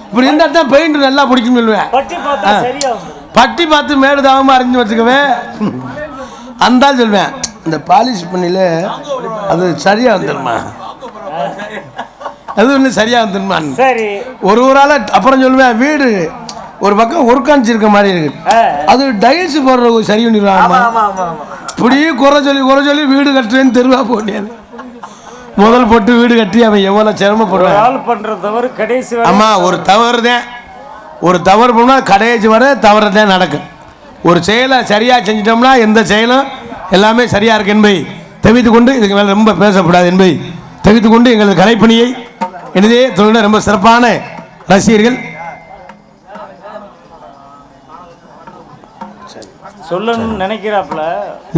இப்படி இருந்தா தான் பெயிண்ட் நல்லா பிடிக்கும்னு சொல்லுவேன். பட்டி பார்த்து மேடு தாவமா அறிஞ்சு வச்சுக்கவே அந்த சொல்லுவேன், இந்த பாலிஷ் பண்ணில அது சரியா வந்துருமா, அது ஒண்ணு சரியா வந்துருமா. ஒரு ஆள அப்புறம் சொல்லுவேன், வீடு ஒரு பக்கம் ஒர்க்காஞ்சிருக்க மாதிரி இருக்கு, அது டைல்ஸ் போடுற சரி பண்ணிடுவாங்க. இப்படி குறை சொல்லி வீடு கட்டுறேன்னு தெருவா போட்டியாது. முதல் போட்டு வீடு கட்டி அவன் எவ்வளவு சிரமப்படுறான். ஆமா, ஒரு தவறு பண்ணா கடைசி வர தவறு தான் நடக்கும். ஒரு செயலை சரியா செஞ்சிட்டோம்னா எந்த செயலும் எல்லாமே சரியா இருக்கு என்பதை தெரிவித்துக் கொண்டு, இதுக்கு மேல ரொம்ப பேசக்கூடாது என்பதை தெரிவித்துக் கொண்டு, எங்களது கலைப்பணியை எனதே தொழில ரொம்ப சிறப்பான ரசிகர்கள் சொல்லணும்னு நினைக்கிறாப்ல.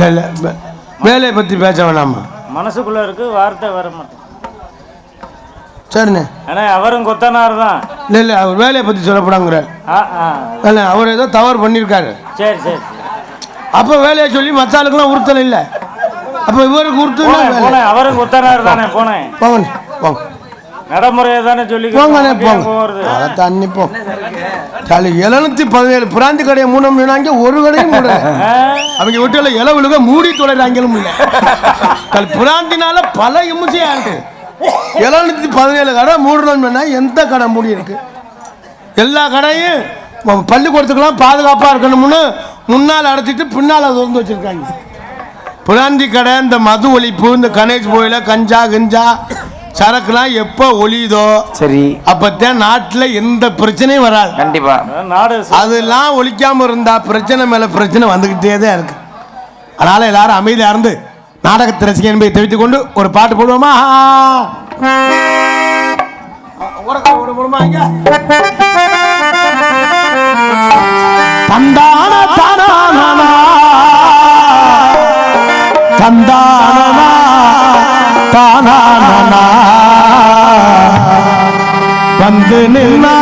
இல்ல வேலையை பத்தி பேச வேணாமா, மனசுக்குள்ள இருக்கு, வார்த்தை வர மாட்டேன். சரிண்ணே. ஆனா அவரும் கொத்தனார் தான். இல்ல அவர் வேலையை பத்தி சொல்லப்படாங்கிற, அவர் ஏதோ தவறு பண்ணியிருக்காரு. சரி. அப்ப வேலையை சொல்லி மத்தாளுக்கெல்லாம் உறுத்தல் இல்லை, அப்ப இவருக்கு உறுத்தல். அவரும் கொத்தனார் தானே. போனேன் போங்க நடைமுறையை தானே சொல்லி போங்கண்ணே போங்க. தண்ணி போ 717 பிராந்தி கடையை மூணு ஒரு கடையும் மூட, அவங்க வீட்டுல இளவுலுக மூடி தொலைறாங்களும் இல்லை. பிராந்தினால பல இம்சையா இருக்கு. 717 கடை மூடணும்னா எந்த கடை மூடி இருக்கு? எல்லா கடையும் பள்ளிக்கூடத்துக்கெல்லாம் பாதுகாப்பா இருக்கணும்னு முன்னால் அடைச்சிட்டு பின்னால் திறந்து வச்சிருக்காங்க. பிராந்தி கடை, இந்த மது ஒழிப்பு, இந்த கணேஷ் கோயில கஞ்சா கிஞ்சா சரக்குலாம் எப்ப ஒளியுதோ சரி அப்பத்தான் நாட்டுல எந்த பிரச்சனையும் வராது. கண்டிப்பா அதெல்லாம் ஒழிக்காம இருந்தா பிரச்சனை மேல பிரச்சனை வந்துகிட்டே தான் இருக்கு. அதனால எல்லாரும் அமைதியா இருந்து நாடகத்தை ரசிக்க என்பதை தெரிவித்துக் கொண்டு ஒரு பாட்டு போடுவோமா? தந்தான தானா தந்தானா தானா வந்து நின்னா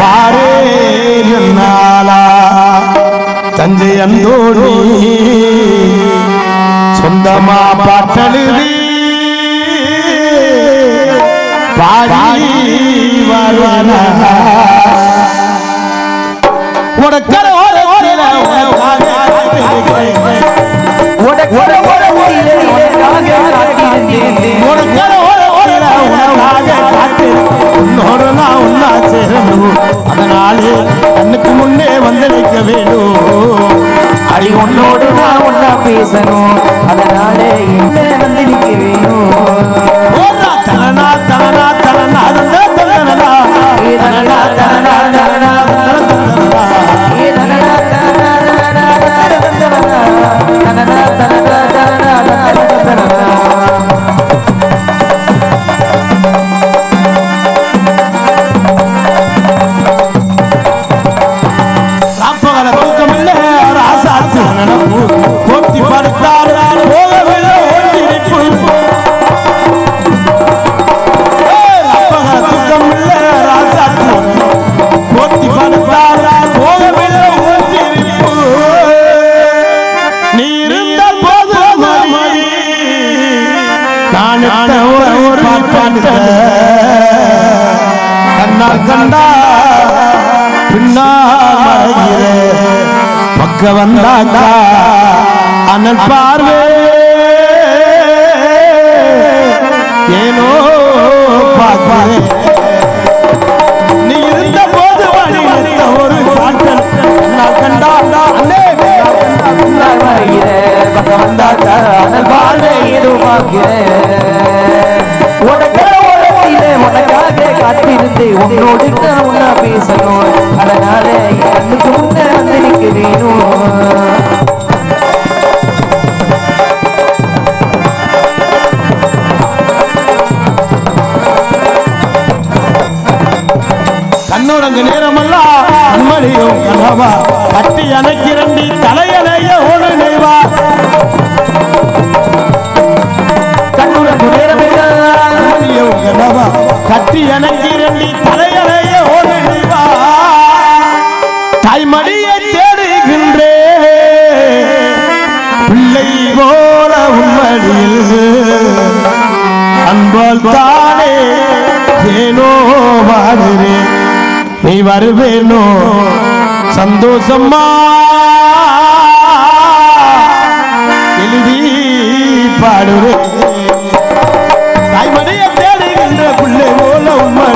வாரே நின்னாலா தஞ்சை அந்தோடி சொந்தமா பாட்டெழுதி பாடி வருவான உடக்கர அதனாலே கண்ணுக்கு முன்னே வந்து வைக்க வேணும். அடி உன்னோடு நான் ஒன்னா பேசணும், அதனாலே என்ன வந்து நிற்க வேணும். தலனா தலனா தலனா தலனா தலனா தலனா போட்டி படுத்தார் போகவில்லை போட்டி படுத்தார் போகவில்லை நீ இருந்த போது நான் ஒரு பாட்டு கண்ணா கண்டா பின்னால் பக்க வந்தாக்கா அனல் பார்வே ஏனோ பார்க்கிறேன் நீ இருந்த போது ஒரு பாட்டல் பேசணும் அதனால என் கண்ணுக்கு முன்ன வந்து நிக்க வேணும் கண்ணோரங்க நேரமெல்லாம் அன்மடியும் கனவா கட்டி அணைக்கிறண்டி தலையணைய ஓடு நெய்வா கண்ணுரங்க நேரமெல்லாம் அன்மடியும் கனவா கட்டி அணைக்கிறண்டி தலையணைய ஓடு நெய்வா தாய்மடியை தேடுகின்றே பிள்ளை போல உன்மடியில் அன்பால் தானே ஏனோ வாடுறேன் நீ வருவேனோ சந்தோஷமா எழுதி பாடுவேன் தாய்மடியை தேடுகின்ற பிள்ளை போல உண்மை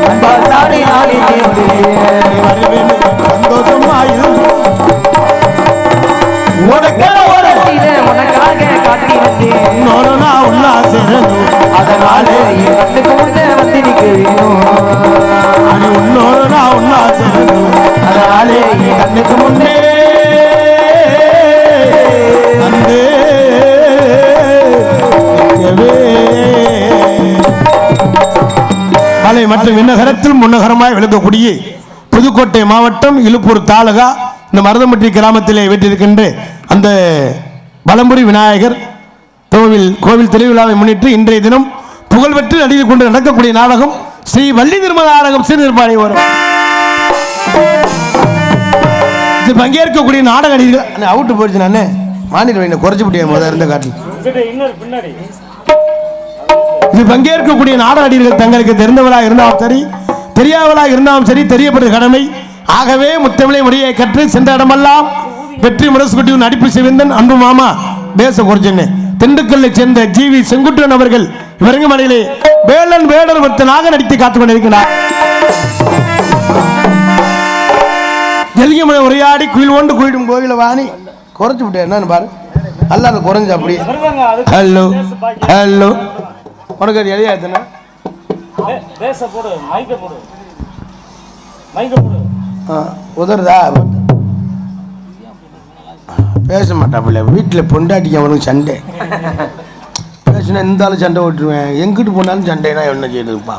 அன்பால் தானே நானே தேடுவேன் நீ வருவேனோ சந்தோஷமா உனக்காக காட்டி வந்தேன் இன்னொரு நான் உன்னா சேரணும் அதனால என் கண்ணுக்கு முன்ன வந்து நிக்க வேணும் அது இன்னொரு நான் உன்னா சேரணும் அதனால என் கண்ணுக்கு முன்னே வந்து மலை மற்றும் விண்ணகரத்தில் முன்னகரமாய் விளக்கக்கூடிய புதுக்கோட்டை மாவட்டம் இலுப்பூர் தாலுகா இந்த மருதம்பட்டி கிராமத்திலே வீட்டிருக்கின்ற அந்த பலம்புரி விநாயகர் கோவில் திருவிழாவை முன்னிட்டு இன்றைய தினம் புகழ்பெற்று நடித்து கொண்டு நடக்கக்கூடிய நாடகம் ஸ்ரீ வள்ளி திருமண நாடகம் சீர்திருப்பாடி வரும். இது பங்கேற்கக்கூடிய நாடக நடிகர்கள் அவுட்டு போயிடுச்சு நானே மாநில குறைச்சு முடியாது முதல் இருந்த காட்டில் இது பங்கேற்கக்கூடிய நாடக நடிகர்கள் தங்களுக்கு தெரிந்தவளாக இருந்தாலும் சரி தெரியாதவளாக இருந்தாலும் சரி தெரியப்பட்ட கடமை. ஆகவே முத்தமிழை முறையை கற்று சென்ற இடமெல்லாம் வெற்றி முரசுக்குட்டி நடிப்பு செய்வந்தன் அன்பு மாமா பேச குறைச்சேன்னு திண்டுக்கல்லை சேர்ந்த ஜிவி செங்குட்டுவன் அவர்கள் இவரங்க மலையிலே வேலன் வேடர் ஒருத்தனாக நடித்து காத்துக் கொண்டிருக்கிறார். ஜெலிகமலை உரையாடி குயில் ஒன்று குயிடும் கோயில வாணி குறைச்சு விட்டேன் என்னன்னு பாரு அல்லாத குறைஞ்சு அப்படியே ஹலோ ஹலோ உனக்கு அது எதையாச்சுன்னா உதறதா பேச மாட்டாப்புல வீட்டில் பொண்டாட்டிக்கு அவனுக்கு சண்டை பேசினா இருந்தாலும் சண்டை ஓட்டுருவேன் எங்கிட்டு போனாலும் சண்டைனா என்ன செய்யுதுப்பா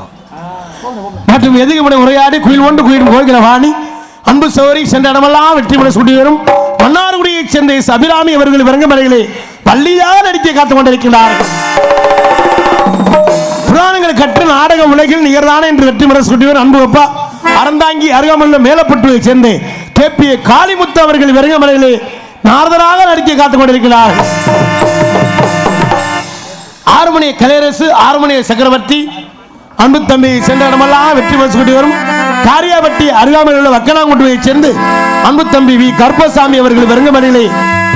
மற்றும் எதுக்கு உரையாடி குயில் ஒன்று குயிடும் கோயில வாணி அன்பு சோரி சென்ற இடமெல்லாம் வெற்றி பெற சுட்டி வரும் மன்னார்குடியை சேர்ந்த அபிராமி அவர்கள் விரங்க மலைகளே பள்ளியாக நடிக்க காத்துக் கொண்டிருக்கிறார்கள். புராணங்கள் கற்று நாடக உலகில் நிகர்தான என்று வெற்றி பெற சுட்டி வரும் அன்பு அப்பா அறந்தாங்கி அருகாமல்ல மேலப்பட்டுவை சேர்ந்த கேபிஏ காளிமுத்து அவர்கள் விரங்க மலைகளே நாரதராக நடிக்க காத்துக் கொண்டிருக்கிறார்கள். ஆறுமணிய கலையரசு ஆறுமணிய சக்கரவர்த்தி அன்பு தம்பி சென்ற இடமெல்லாம் வெற்றி பெற சுட்டி வரும் காரியாபட்டி அருகாமையில் உள்ள வக்கனாங்குட்டுவை சேர்ந்து அன்பு தம்பி வி கருப்பசாமி அவர்கள் வெறுங்கமணியிலே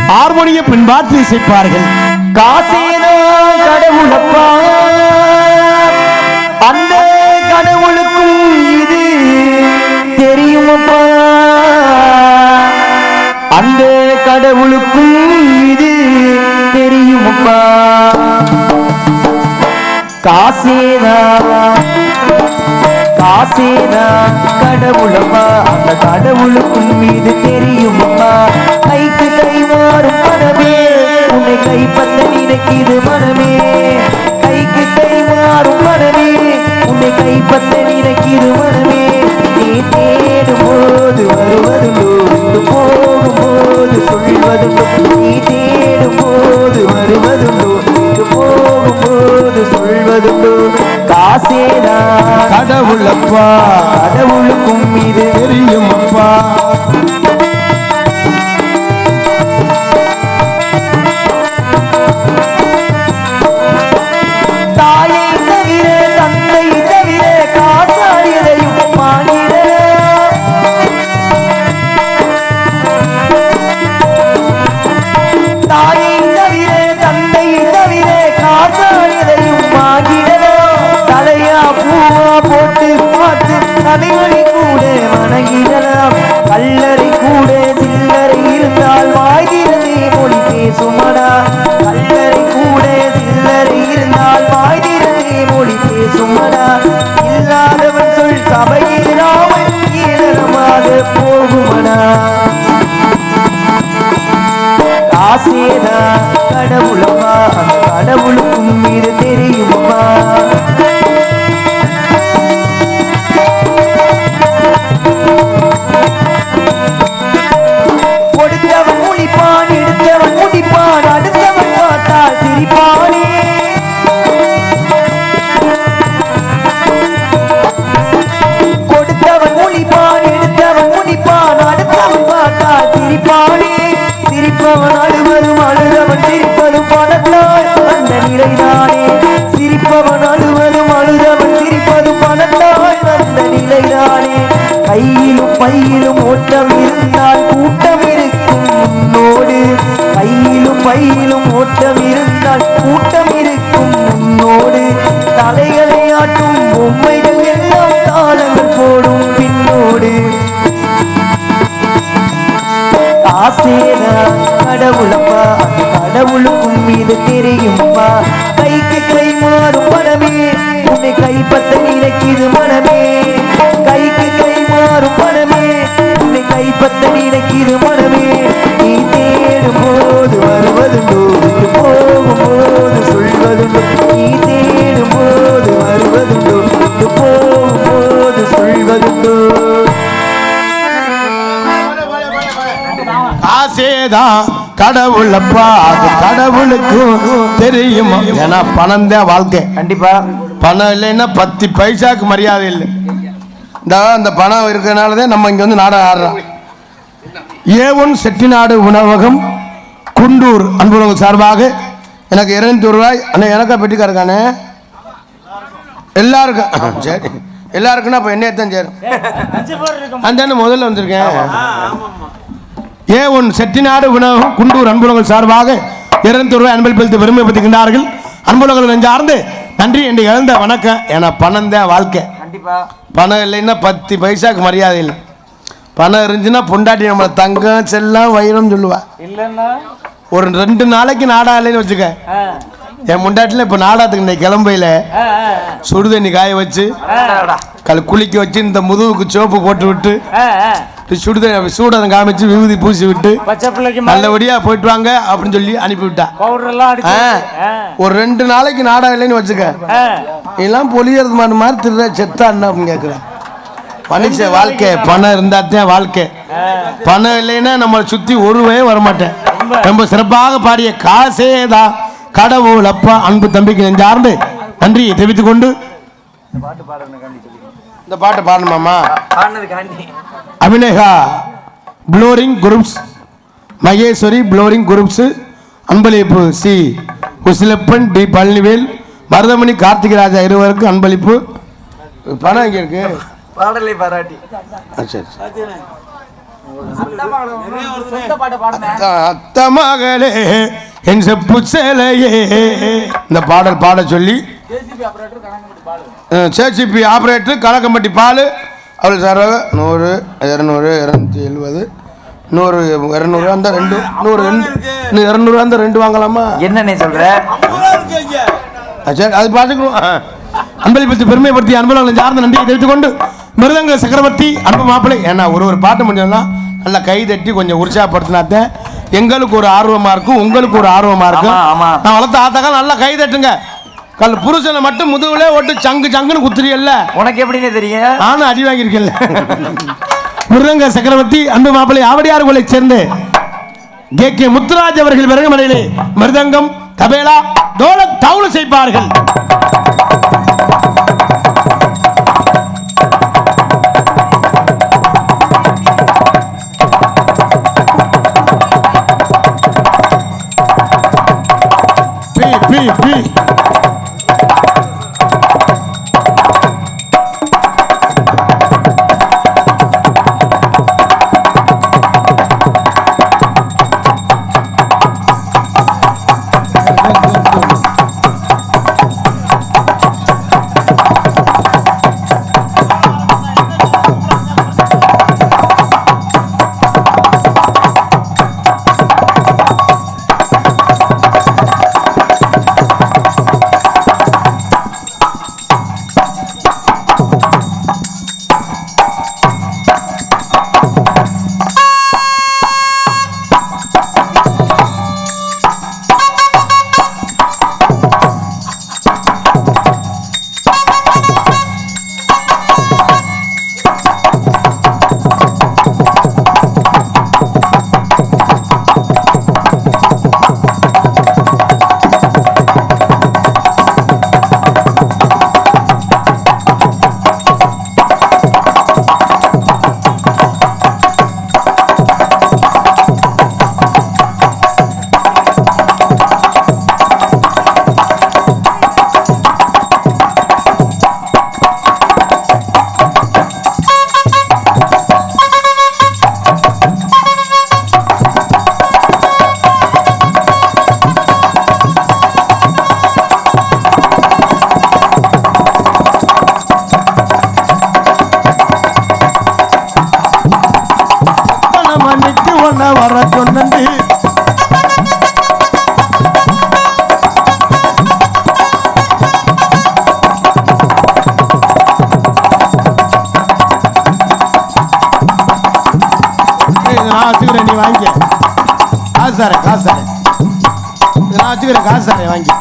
ஹார்மோனிய பின்பாற்றி இசைப்பார்கள். காசேனா கடவுளப்பா அந்த கடவுளுக்கும் இது தெரியுமப்பா அந்த கடவுளுக்கும் இது தெரியுமப்பா காசேனா காசேனா கடவுளப்பா அந்த கடவுளுக்கும் மீது தெரியுமப்பா கைக்கு கை மாறும் மனமே உன்னை கைப்பற்ற நினைக்கிது மனமே கைக்கு கை மாறும் மனமே உன்னை கைப்பற்ற நினைக்கிது மனமே நீ தேடும் போது வருவதுண்டோ போகும்போது சொல்வதுண்டோ நீ தேடும் போது வருவதுண்டோ போகும்போது சொல்வதுண்டோ காசேனா கடவுளப்பா கடவுளுக்கும் இது தெரியுமப்பா தாயை தவிர தந்தை தவிர காசால் எதையும் மாறிட தாயை தவிர தந்தை தவிர காசால் எதையும் வாங்கிடலாம் தலையா பூவா போட்டு பார்த்து தலைவலி கூட வணங்கிட சிரிப்பானே சிரிப்பவன் அழுவதும் அழுதவன் சிரிப்பதும் பணத்தால் அந்த நிலைதானே சிரிப்பவன் அழுவதும் அழுதவன் சிரிப்பதும் பணத்தால் அந்த நிலைதானே கையிலும் பையிலும் ஓட்டம் இருந்தால் கூட்டம் இருக்கும் முன்னோடு கையிலும் பையிலும் ஓட்டம் இருந்தால் கூட்டம் இருக்கும் முன்னோடு தலைகளை ஆட்டும் பொம்மைகள் எல்லாம் தாளங்கள் போடும் பின்னோடு ஆசேதான் கடவுளப்பா அந்த கடவுளுக்கும் இது தெரியும்பா கைக்கு கை மாறும் பணமே உன்னை கைப்பற்ற நினைக்கிது மனமே கைக்கு கை மாறும் பணமே உன்னை கைப்பற்ற நினைக்கிது மனமே நீ தேடும் போது வருவதுண்டோ விட்டு போகும்போது சொல்வதுண்டோ நீ தேடும் போது வருவதுண்டோ விட்டு போகும்போது சொல்வதுண்டோ ஆசேதான் கடவுளப்பா அது கடவுளுக்கு தெரியும். ஏன்னா பணம் தான் வாழ்க்கை. கண்டிப்பா பணம் இல்லைன்னா 10 பைசாக்கு மரியாதை இல்லை. அந்த பணம் இருக்கிறனால தான் நம்ம இங்க வந்து நாடகம் ஆடுறோம். A1 செட்டிநாடு உணவகம் குண்டூர் அன்புறவங்க சார்பாக எனக்கு 200 ரூபாய். அண்ணா எனக்கா பெட்டிக்காருக்கானே எல்லாருக்கும் சரி எல்லாருக்குன்னா அப்போ என்னையத்தான் சேரும். அந்த முதல்ல வந்திருக்கேன். A1 செட்டிநாடு உணவகம் குண்டூர் அன்புறவங்கள் சார்பாக 200 ரூபாய் அன்பளிப்பளித்து பெருமைப்படுத்துகின்றார்கள். அன்புறவங்கள் நெஞ்சார்ந்து நன்றி என்று இழந்த வணக்கம். ஏன்னா பணம் தான் வாழ்க்கை. பணம் இல்லைன்னா 10 பைசாக்கு மரியாதை இல்லை. பணம் இருந்துச்சுன்னா பொண்டாட்டி நம்மளை தங்கம் செல்லம் வைரம் சொல்லுவா. இல்லைன்னா ஒரு 2 நாளைக்கு நாடா இல்லைன்னு வச்சுக்க. என் முண்டாட்டில் இப்போ நாடகத்துக்கு இன்னைக்கு கிளம்பையில சுடுதண்ணி காய வச்சு குளிக்க வச்சு இந்த முதுகுக்கு சோப்பு போட்டு விட்டு சுடுதண்ணி சூடகம் காமிச்சு விபூதி பூசி விட்டு நல்லபடியா போயிட்டு வாங்க அப்படின்னு சொல்லி அனுப்பிவிட்டா. ஒரு 2 நாளைக்கு நாடகம் இல்லைன்னு வச்சுக்க. எல்லாம் பொலியறது மாதிரி திருட செத்தா என்ன அப்படின்னு கேட்குறேன். மனுஷ வாழ்க்கை பணம் இருந்தாத்தான் வாழ்க்கை. பணம் இல்லைன்னா நம்மளை சுத்தி ஒரு வயம் வரமாட்டேன். ரொம்ப சிறப்பாக பாடிய காசேதான் கடவுள் அப்பா அன்பு தம்பிக்கு நெஞ்சார்ந்து நன்றியை தெரிவித்துக் கொண்டு இந்த பாட்டை பாடணுமாமா. அபிநேகா ப்ளோரிங் குரூப்ஸ் மகேஸ்வரி ப்ளோரிங் குரூப்ஸ் அன்பளிப்பு சி உசிலப்பன் டி பழனிவேல் மருதமணி கார்த்திகராஜா இருவருக்கு அன்பளிப்பு. பணம் எங்க இருக்கு பாடலை பாராட்டி அத்த மகளே என் செப்பு சேலையே இந்த பாடல் பாட சொல்லி சேசிபி ஆபரேட்டர் கலக்கம்பட்டி பால் அவள் சார் 100 200 270 100 200 அந்த 2 200 அந்த 2 வாங்கலாமா என்னன்னே சொல்ற. சரி அது பார்த்துக்கணும். அன்பளிப்பத்தி பெருமைப்படுத்தி அன்புலங்களை சார்ந்த நன்றியை தெரிவித்துக் கொண்டு மிருதங்க சக்கரவர்த்தி அன்பு மாப்பிள்ளை ஏன்னா ஒரு பாட்டு முடிஞ்சோம்னா நல்லா கை தட்டி கொஞ்சம் உற்சாகப்படுத்தினாத்தான் எங்களுக்கு ஒரு ஆர்வமா இருக்கும் உங்களுக்கு ஒரு ஆர்வமா இருக்கும். நான் வளர்த்த ஆத்தாக்கா நல்லா கை தட்டுங்க. புருஷனை மட்டும் முதுகுலே ஓட்டு சங்குன்னு குத்துறியல்ல. உனக்கு எப்படின்னு தெரியும்? நானும் அடி வாங்கியிருக்கேன்ல. மிருதங்க சக்கரவர்த்தி அன்பு மாப்பிள்ளை ஆவடியார்களை சேர்ந்து கே முத்துராஜ் அவர்கள் பிறகு மலையிலே மிருதங்கம் தபேலா தோலக் தவுளு செய்ப்பார்கள். வர சொன்னி நான் வச்சுக்கிறேன், நீ வாங்கி காசு தரேன், காசு தரேன், நான் வச்சுக்கிறேன், காசு தரேன் வாங்கி.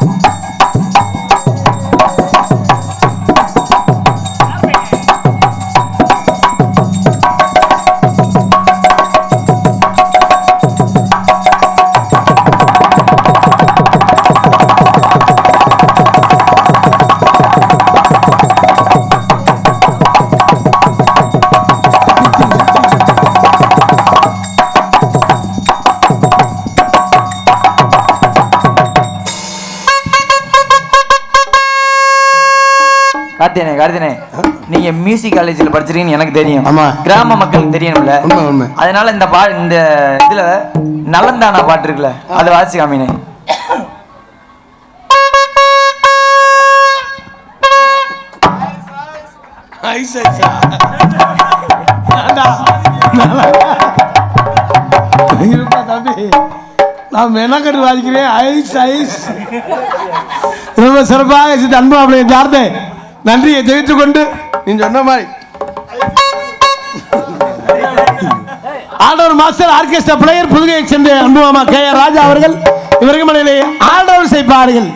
கார்த்தினே நீங்க மியூசிக் காலேஜில் படிச்சிருக்கீங்கன்னு எனக்கு தெரியும். ஆமா. கிராம மக்களுக்கு தெரியணும்ல. உண்மை. அதனால இந்த இதுல நலந்தானா பாட்டு இருக்குல்ல, அதை வாசி காமினே. நான் மெனக்கட்டு வாசிக்கிறேன். ஐஸ் ஐஸ் ரொம்ப சிறப்பாக அன்பு அவளை சார்ந்த நன்றியை தெரிவித்துக் கொண்டு நீ சொன்ன மாதிரி ஆல்ரவுண்டர் மாஸ்டர் ஆர்கெஸ்ட்ரா பிளேயர் புதுகையை சேர்ந்த அன்பு மாமா KR ராஜா அவர்கள் இவருக்கு மனையிலே ஆல்ரவுண்டர் செய்ப்பார்கள்.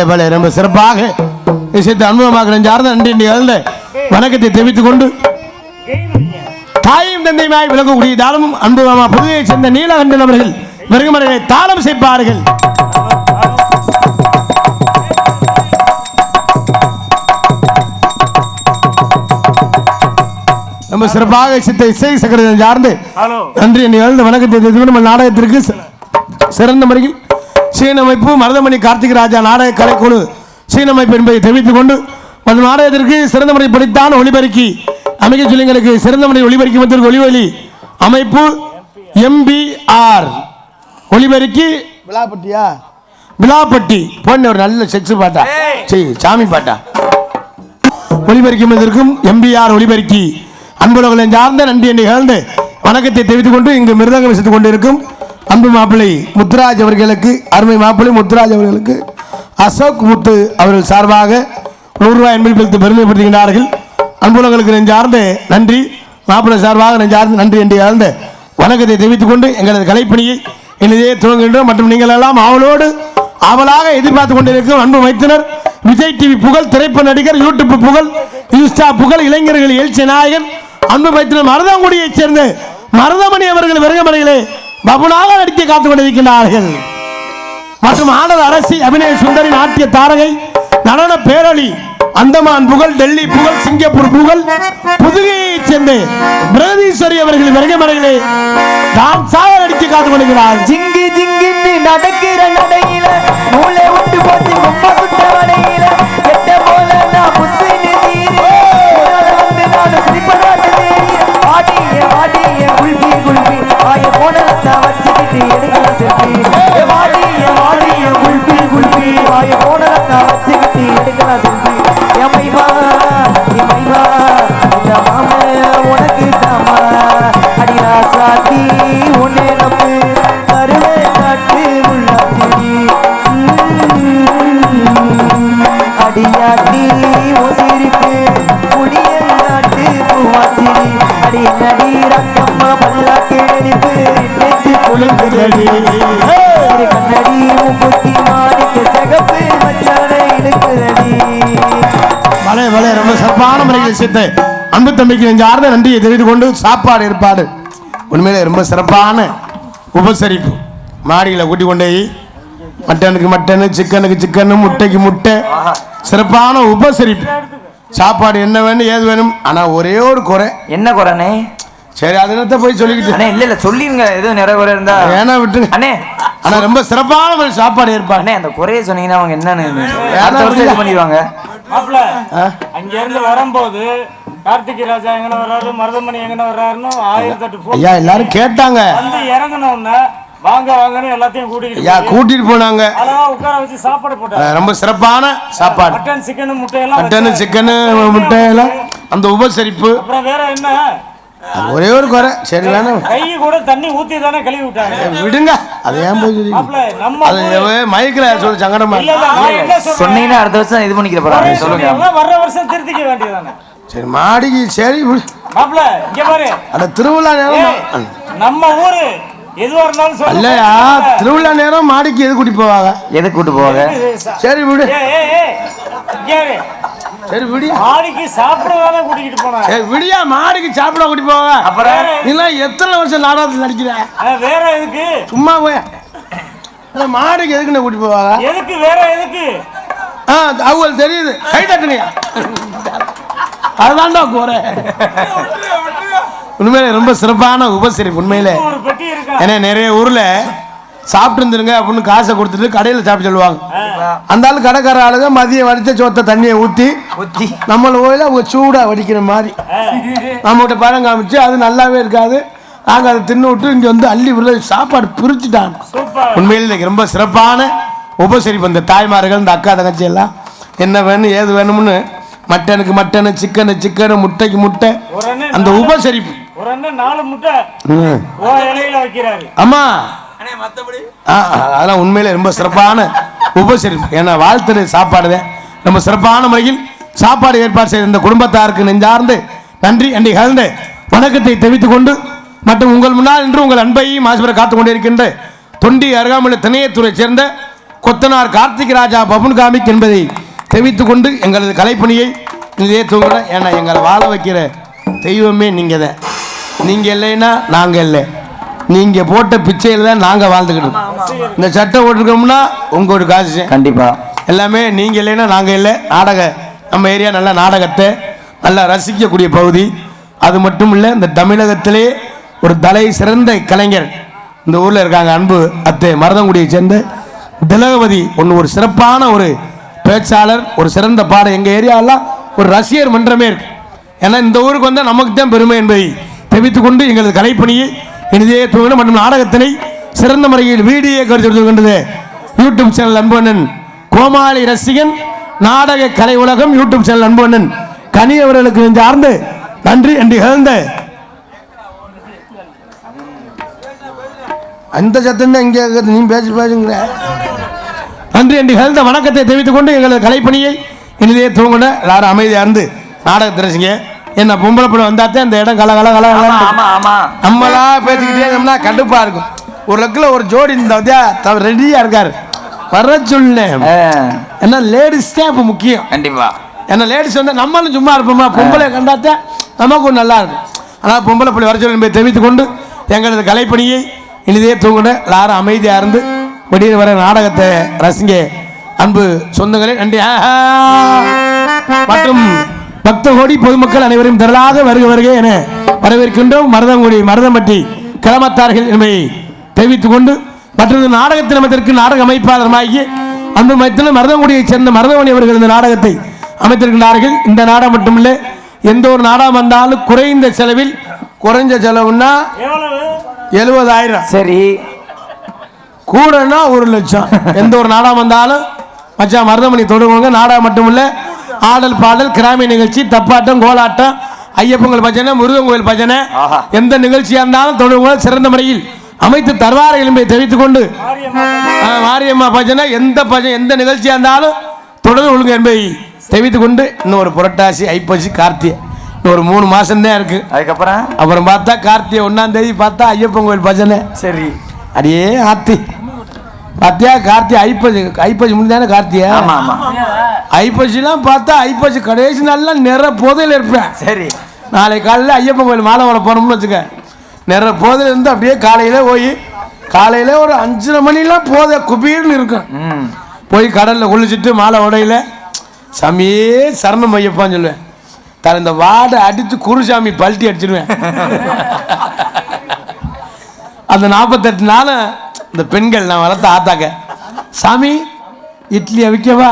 பலே ரொம்ப சிறப்பாக விஷயத்தை அனுபவமாக சார்ந்த நன்றி வணக்கத்தை தெரிவித்துக் கொண்டு தாயும் தந்தையுமாய் விளங்கக்கூடிய தாளமும் அன்புமாமா புதுவையை சேர்ந்த நீலகண்டன் அவர்கள் மிருகமலையை தாளம் செய்ப்பார்கள். ரொம்ப சிறப்பாக இசை சக்கரத்தை சார்ந்து நன்றி வணக்கத்தை தெரிவித்துக் கொண்டு நம்ம நாடகத்திற்கு சிறந்த முறையில் சீனமைப்பு மருதமணி கார்த்திகராஜா நாடக கலைக்குழு சீனமைப்பு என்பதை தெரிவித்துக் கொண்டு அந்த நாடகத்திற்கு சிறந்த முறை படித்தான் ஒளிபெருக்கி அமைக்க சொல்லிங்களுக்கு சிறந்த முறை ஒளிபெருக்கி மற்றும் ஒளிவொலி அமைப்பு MBR ஒளிபெருக்கி விழாப்பட்டி போன்ற ஒரு நல்ல செக்ஸ் பாட்டா சாமி பாட்டா ஒளிபெருக்கும் MBR ஒளிபெருக்கி அன்புலகளை சார்ந்த நன்றி நிகழ்ந்து வணக்கத்தை தெரிவித்துக் கொண்டு இங்கு மிருதங்கம் விசித்துக் கொண்டிருக்கும் அன்பு மாப்பிள்ளை முத்துராஜ் அவர்களுக்கு அருமை மாப்பிள்ளை முத்துராஜ் அவர்களுக்கு அசோக் முத்து அவர்கள் சார்பாக 100 ரூபாய் என்பது பெருமைப்படுத்துகின்றார்கள். அன்புலங்களுக்கு நெஞ்சார்ந்த நன்றி, மாப்பிள்ளை சார்பாக நெஞ்சார்ந்த நன்றி என்று ஆழ்ந்த வணக்கத்தை தெரிவித்துக் கொண்டு எங்களது கலைப்பணியை இனிதே துவங்குகின்றோம். மற்றும் நீங்கள் எல்லாம் ஆவலாக எதிர்பார்த்து கொண்டிருக்கும் அன்பு மைத்தினர் விஜய் டிவி புகழ் திரைப்பட நடிகர் யூடியூப் புகழ் இன்ஸ்டா புகழ் இளைஞர்கள் எழுச்சி நாயகன் அன்பு மைத்தினர் மருதங்குடியைச் சேர்ந்த மருதமணி அவர்கள் விருகமலையிலே பபுனாக நடிக்க காத்துக் கொண்டிருக்கிறார்கள். மற்றும் ஆனந்த அரசி அபிநய சுந்தரி நாட்டிய தாரகை நடன பேரொளி அந்தமான் புகழ் டெல்லி புகழ் சிங்கப்பூர் புகழ் புதுகையைச் சேர்ந்த பிரகதீஸ்வரி அவர்கள் விருகமலையிலே டான்ஸாக நடிக்க காத்துக் கொண்டிருக்கிறார். ஜிங்கி ஜிங்கி நடக்கிற நடையில மூளை விட்டு போச்சு ரொம்ப சுட்ட வடையில கெட்ட போல நான் புசினி தீரே வந்து நான் சிரிப்பதாட்டு தேரிய ஆடிய ஆடிய குல்பி குல்பி ஆய போனலத்தா வச்சுக்கிட்டு எடுக்கலாம் செல்ஃபி வாடிய வாடிய குல்பி குல்பி ஆய போனலத்தா வச்சுக்கிட்டு எடுக்கலாம் செல்ஃபி எமைவா எமைவா இந்த மாம உனக்கு தாமா அடிரா சாத்தி உன்னை நம்பு கருவே காட்டு உள்ளாச்சி அடியாட்டி ஒசிரிப்பு முடிய நாட்டு பூவாச்சி அடி நடி ரக்கம்மா பல்லா கேடிப்பு நெஞ்சு குளிர்ந்து முறையில் சேர்த்த அன்பு தம்பிக்கு நெஞ்சார்ந்த நன்றியை தெரிவித்துக் கொண்டு சாப்பாடு ஏற்பாடு உண்மையிலே ரொம்ப சிறப்பான உபசரிப்பு. மாடிகளை கூட்டி கொண்டே மட்டனுக்கு மட்டனு, சிக்கனுக்கு சிக்கனு, முட்டைக்கு முட்டை, சிறப்பான உபசரிப்பு. சாப்பாடு என்ன வேணும் ஏது வேணும். ஆனா ஒரே ஒரு குறை. என்ன குறைனே? சரி அதனத்தை போய் சொல்லிக்கிட்டு அண்ணே இல்ல சொல்லிருங்க, எதுவும் நிறைய குறை இருந்தா ஏன்னா விட்டுங்க அண்ணே. ஆனா ரொம்ப சிறப்பான ஒரு சாப்பாடு ஏற்பாடு. அண்ணே அந்த குறைய சொன்னீங்கன்னா அவங்க என்னன்னு பண்ணிடுவாங்க. மாப்பிள்ள அங்க இருந்து வரும்போது கார்த்திகை ராஜா எங்கன வர்றாரு, மருதமணி எங்கன வர்றாருன்னு 1008 ஐயா எல்லாரும் கேட்டாங்க. வந்து இறங்கணும்னா வாங்க வாங்கன்னு எல்லாத்தையும் கூட்டிட்டு போனாங்க. அழகா உட்கார வச்சு சாப்பாடு போட்டாங்க. ரொம்ப சிறப்பான சாப்பாடு. மட்டன் சிக்கன் முட்டை எல்லாம் மட்டன் சிக்கன் முட்டை எல்லாம் அந்த உபசரிப்பு. அப்புறம் வேற என்ன ஒரே ஒரு குறை. சரி வேணும் கை கூட தண்ணி ஊத்தி தானே கழுவி விட்டாங்க. விடுங்க அதை ஏன் போய் மயக்கல சொல்லி சங்கடமா சொன்னீங்கன்னா அடுத்த வருஷம் இது பண்ணிக்கிற போறாங்க. சொல்லுங்க வர்ற வருஷம் திருத்திக்க வேண்டியதானே. சரி மாடிக்கு சரி மாப்பிள்ள இங்க பாரு அந்த திருவிழா நேரம் நம்ம ஊரு எதுவா இருந்தாலும் சொல்லு. இல்லையா திருவிழா நேரம் மாடிக்கு எது கூட்டி போவாங்க? எது கூட்டு போவாங்க? சரி விடு. சரி விடியா மாடிக்கு சாப்பிடதானே கூட்டிட்டு போனா. சரி விடியா மாடிக்கு சாப்பிட கூட்டி போவாங்க. அப்புறம் நீலாம் எத்தனை வருஷம் நாடகத்தில் நடிக்கிற? வேற எதுக்கு சும்மா போய் மாடிக்கு எதுக்குன்னு கூட்டி போவாங்க? எதுக்கு வேற எதுக்கு? அவங்களுக்கு தெரியுது. கை தட்டுனியா அதுதான்டா குறை. உண்மையிலே ரொம்ப சிறப்பான உபசரிப்பு. உண்மையிலே ஏன்னா நிறைய ஊர்ல சாப்பிட்டு இருந்துருங்க அப்படின்னு காசை கொடுத்துட்டு கடையில் சாப்பிட்டு சொல்லுவாங்க. அந்த ஆளு கடைக்கார ஆளுங்க மதியம் வடித்த சோத்த தண்ணியை ஊற்றி நம்மள கோயில அவங்க சூடா வடிக்கிற மாதிரி நம்மகிட்ட பழம் காமிச்சு அது நல்லாவே இருக்காது. நாங்கள் அதை தின்னு விட்டு இங்கே வந்து அள்ளி விட சாப்பாடு பிரிச்சுட்டாங்க. உண்மையிலே ரொம்ப சிறப்பான உபசரிப்பு. இந்த தாய்மார்கள் இந்த அக்கா தங்கச்சி எல்லாம் என்ன வேணும் ஏது வேணும்னு மட்டனுக்கு மட்டனு, சிக்கனு சிக்கனு, முட்டைக்கு முட்டை, அந்த உபசரிப்பு. ஆமா அதெல்லாம் உண்மையிலே ரொம்ப சிறப்பான உபசரிப்பு. ஏன்னா வாழ்த்துறை சாப்பாடு ரொம்ப சிறப்பான முறையில் சாப்பாடு ஏற்பாடு செய்த இந்த குடும்பத்தாருக்கு நெஞ்சார்ந்து நன்றி அண்டி கலந்து வணக்கத்தை தெரிவித்துக் கொண்டு மற்றும் உங்கள் முன்னால் இன்று உங்கள் அன்பையும் ஆசிபரை காத்துக் கொண்டிருக்கின்ற தொண்டி அருகாமையில் திணையத்துறை சேர்ந்த கொத்தனார் கார்த்திக் ராஜா பபுன் காமிக் என்பதை தெரிவித்துக் கொண்டு எங்களது கலைப்பணியை இதே தூங்குற. ஏன்னா எங்களை வாழ வைக்கிற தெய்வமே நீங்கள் தான். நீங்கள் இல்லைன்னா நாங்கள் இல்லை. நீங்கள் போட்ட பிச்சையில் தான் நாங்கள் வாழ்ந்துக்கிட்டோம். இந்த சட்டை போட்டிருக்கோம்னா உங்களோட காசு கண்டிப்பாக எல்லாமே. நீங்கள் இல்லைன்னா நாங்கள் இல்லை. நம்ம ஏரியா நல்ல நாடகத்தை நல்லா ரசிக்கக்கூடிய பகுதி. அது மட்டும் இல்லை இந்த தமிழகத்திலே ஒரு தலை சிறந்த கலைஞர் இந்த ஊரில் இருக்காங்க. அன்பு அத்தை மருதங்குடியை சேர்ந்த திலகவதி ஒரு சிறப்பான ஒரு பேச்சாளர், ஒரு சிறந்த பாடம். எங்கள் ஏரியாவெல்லாம் ஒரு ரசிகர் மன்றமே இருக்கு. ஏன்னா இந்த ஊருக்கு வந்தால் நமக்கு தான் பெருமை என்பதை தெரிவித்துக் கொண்டு எங்களது கலைப்பணியை இனிதே துவங்க மற்றும் நாடகத்தினை சிறந்த முறையில் வீடியோ கருத்து யூடியூப் சேனல் அன்பண்ணன் கோமாளி ரசிகன் நாடக கலை உலகம் யூடியூப் சேனல் அன்பண்ணன் கனி அவர்களுக்கு சார்ந்து நன்றி அன்றி கலந்த அந்த சத்தம் தான் இங்கே நீ பேசுங்கிற நன்றி அன்றி கலந்த வணக்கத்தை தெரிவித்துக் கொண்டு எங்களது கலைப்பணியை இனிதே துவங்கின எல்லாரும் அமைதியாக இருந்து நாடகத்தை ரசிங்க. என்ன பொம்பளை படம் வந்தாத்தே அந்த இடம் கல கல கல நம்மளா பேசிக்கிட்டே இருந்தோம்னா கடுப்பா இருக்கும். ஒரு லக்கில் ஒரு ஜோடி இந்த ரெடியா இருக்காரு வர சொல்லு. ஏன்னா லேடிஸ் தான் இப்போ முக்கியம். கண்டிப்பா ஏன்னா லேடிஸ் வந்து நம்மளும் சும்மா இருப்போமா, பொம்பளை கண்டாத்தே நமக்கு நல்லா இருக்கும். ஆனால் பொம்பளை பள்ளி வர சொல்லி தெரிவித்துக் கொண்டு எங்களது கலைப்பணியை இனிதே தூங்கின எல்லாரும் அமைதியாக இருந்து வெளியே வர நாடகத்தை ரசிங்க. அன்பு சொந்தங்களே நன்றி. மற்றும் பக்த கோடி பொதுமக்கள் அனைவரும் திரளாக வருக என வரவேற்கின்றோம். மருதங்குடி மருதம்பட்டி கிளமத்தார்கள் என்பதை தெரிவித்துக் கொண்டு மற்றொரு நாடகத்தின் அமைத்திற்கு நாடக அமைப்பாளருமாகிய அன்பு மைத்தின மருதங்குடியைச் சேர்ந்த மருதமணி அவர்கள் இந்த நாடகத்தை அமைத்திருக்கின்றார்கள். இந்த நாடகம் மட்டுமில்லை, எந்த ஒரு நாடகம் வந்தாலும் குறைந்த செலவில், குறைஞ்ச செலவுன்னா 70,000, சரி கூடனா 1,00,000. எந்த ஒரு நாடகம் வந்தாலும் மச்சா மருதமணி தொடங்குவாங்க. நாடகம் மட்டுமில்லை, ஆடல் பாடல், கிராமிய நிகழ்ச்சி, தப்பாட்டம், கோலாட்டம், ஐயப்பங்கள் பஜனை, முருகன் கோயில் பஜனை, எந்த நிகழ்ச்சியாக இருந்தாலும் தொடங்குவாங்க. சிறந்த முறையில் அமைத்து தருவார்கள் என்பதை தெரிவித்துக் கொண்டு மாரியம்மா பஜனை எந்த நிகழ்ச்சியாக இருந்தாலும் தொடர்ந்து ஒழுங்கு என்பதை தெரிவித்துக் கொண்டு இன்னொரு புரட்டாசி, ஐப்பசி, கார்த்திகை ஒரு 3 மாசம் தான் இருக்கு. அப்புறம் பார்த்தா கார்த்திகை 1ஆம் தேதி பார்த்தா ஐயப்பன் கோயில் பஜனை. சரி அடியே ஆத்தி பாத்தியா கார்த்தி ஐப்பசி முடிஞ்சானே கார்த்தியா? ஆமா ஆமா ஐப்பசிலாம் பார்த்தா ஐப்பசி கடைசி நல்லா நிற போதையில் இருப்பேன். சரி நாளை காலையில் ஐயப்பன் கோயில் மாலை வர போனோம்னு வச்சுக்க, நிற போதையில் இருந்து அப்படியே காலையில் ஒரு 5:30 மணிலாம் போதை குபீர்னு இருக்கும். போய் கடலில் குளிச்சுட்டு மாலை உடையில சாமியே சரணம் ஐயப்பான்னு சொல்லுவேன். இந்த வாடை அடித்து குருசாமி பல்ட்டி அடிச்சிடுவேன். அந்த 48 நாள் இந்த பெண்கள் நான் வளர்த்த ஆத்தாக்க, சாமி இட்லி அவிக்கவா,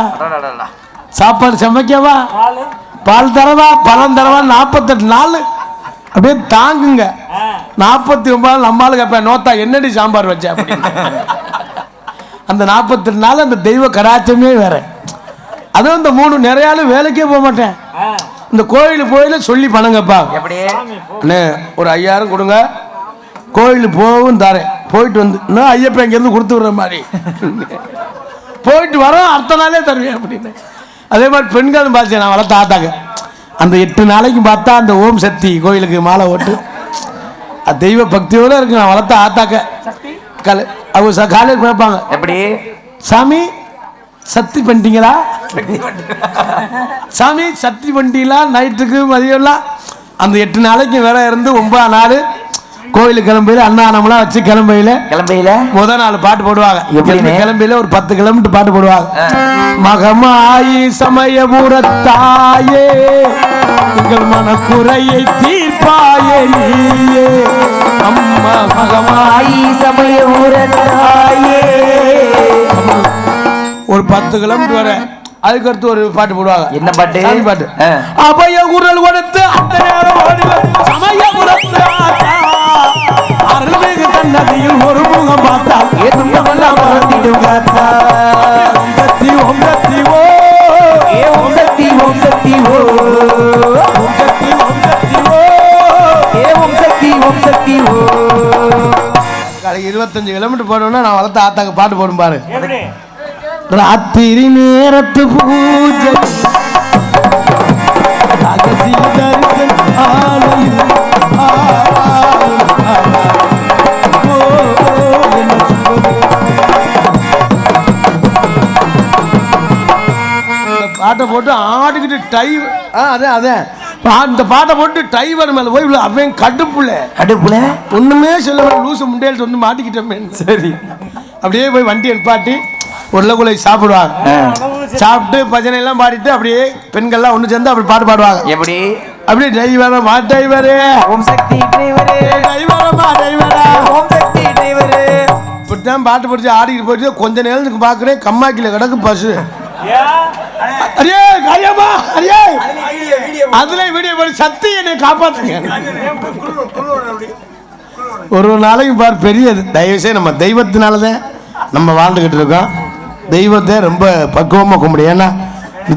சாப்பாடு சமைக்கவா, பால் தரவா, பழம் தரவா, 48 நாள் அப்படியே தாங்குங்க. 49 நம்மளால கேட்பேன், நோத்தா என்னடி சாம்பார் வச்ச அப்படின்னு. அந்த 48 நாள் அந்த தெய்வ கடாச்சமே வேற. அதுவும் இந்த 3 நிறைய ஆளு வேலைக்கே போக மாட்டேன். இந்த கோயில சொல்லி பணங்கப்பா, அண்ணே ஒரு 5000 கொடுங்க, கோயிலுக்கு போகவும் தரேன், போயிட்டு வந்து இன்னும் ஐயப்பன் இங்கேருந்து கொடுத்து விடுற மாதிரி போயிட்டு வரோம், அடுத்த நாளே தருவேன் அப்படின்னு. அதே மாதிரி பெண்களும் பார்த்தேன் நான் வளர்த்த ஆத்தாங்க. அந்த 8 நாளைக்கு பார்த்தா அந்த ஓம் சக்தி கோயிலுக்கு மாலை ஓட்டு தெய்வ பக்தியோடு இருக்கு. நான் வளர்த்த ஆத்தாக்க அவங்க காலையில் கேட்பாங்க, எப்படி சாமி சக்தி பண்ணிட்டீங்களா, சாமி சக்தி பண்ணிட்டீங்களா, நைட்டுக்கு மதியம்லாம். அந்த 8 நாளைக்கு வேற இருந்து 9 நாள் கோயிலுக்கு கிளம்பையில அன்னதானம்லாம் வச்சு கிளம்பையில முதல் நாள் பாட்டு போடுவாங்க. கிளம்பையில ஒரு 10 கிலோமீட்டர் பாட்டு போடுவாங்க. மகமாயி சமயபுரத்தாயே எங்கள் மனக்குறையை தீர்ப்பாயே, அம்மா மகமாயி சமயபுரத்தாயே. ஒரு 10 கிலோமீட்டர் வர அதுக்கு அடுத்து ஒரு பாட்டு போடுவாங்க. என்ன பாட்டு? பாட்டு அபய குரல் கொடுத்து சமயபுரத்து அருள்மிகு தன்னதியில் ஒரு முகம் பார்த்தால் ஏதுமெல்லாம் மறந்திடும் காத்தா. ஓம் சக்தி ஓம் சக்தி ஓ, ஓம் சக்தி ஓம் சக்தி ஓ, ஓம் சக்தி ஓம் சக்தி ஓ, ஓம் சக்தி ஓம் சக்தி ஓ. காலைக்கு 25 கிலோமீட்டர் போனோம்னா நான் வளர்த்த ஆத்தாக்கு பாட்டு போடும் பாரு. ராத்திரி நேரத்து பூஜை பாட்டை போட்டு ஆடிக்கிட்டு டைவ் அதான் இந்த பாட்டை போட்டு டைவர் மேல போய் அவன் கடுப்புல ஒண்ணுமே சொல்ல லூசு முண்டையில வந்து மாட்டிக்கிட்டேன். சரி அப்படியே போய் வண்டி எடுப்பாட்டி உருளைக்குலை சாப்பிடுவாங்க. சாப்பிட்டு பஜனை எல்லாம் பாடிட்டு அப்படியே பெண்கள்லாம் ஒண்ணு சேர்ந்து அப்படி பாட்டு பாடுவாங்க. எப்படி அப்படியே டிரைவரே மா டிரைவரே, ஓம் சக்தி டிரைவரே, டிரைவரே மா டிரைவரே, ஓம் சக்தி டிரைவரே. இப்படித்தான் பாட்டு படிச்சு ஆடிக்கிட்டு போயிட்டு கொஞ்ச நேரத்துக்கு பாக்குறேன் கம்மாக்கில கிடக்கு பஸ். அரியே காரியமா அரியே அதுல வீடியோ போட்டு சக்தி என்னை காப்பாத்துங்க. ஒரு நாளைக்கு பாரு பெரியது. தயவுசெய்து நம்ம தெய்வத்தினாலதான் நம்ம வாழ்ந்துகிட்டு இருக்கோம். தெய்வத்தை ரொம்ப பக்குவமாக கும்பிடு. ஏன்னா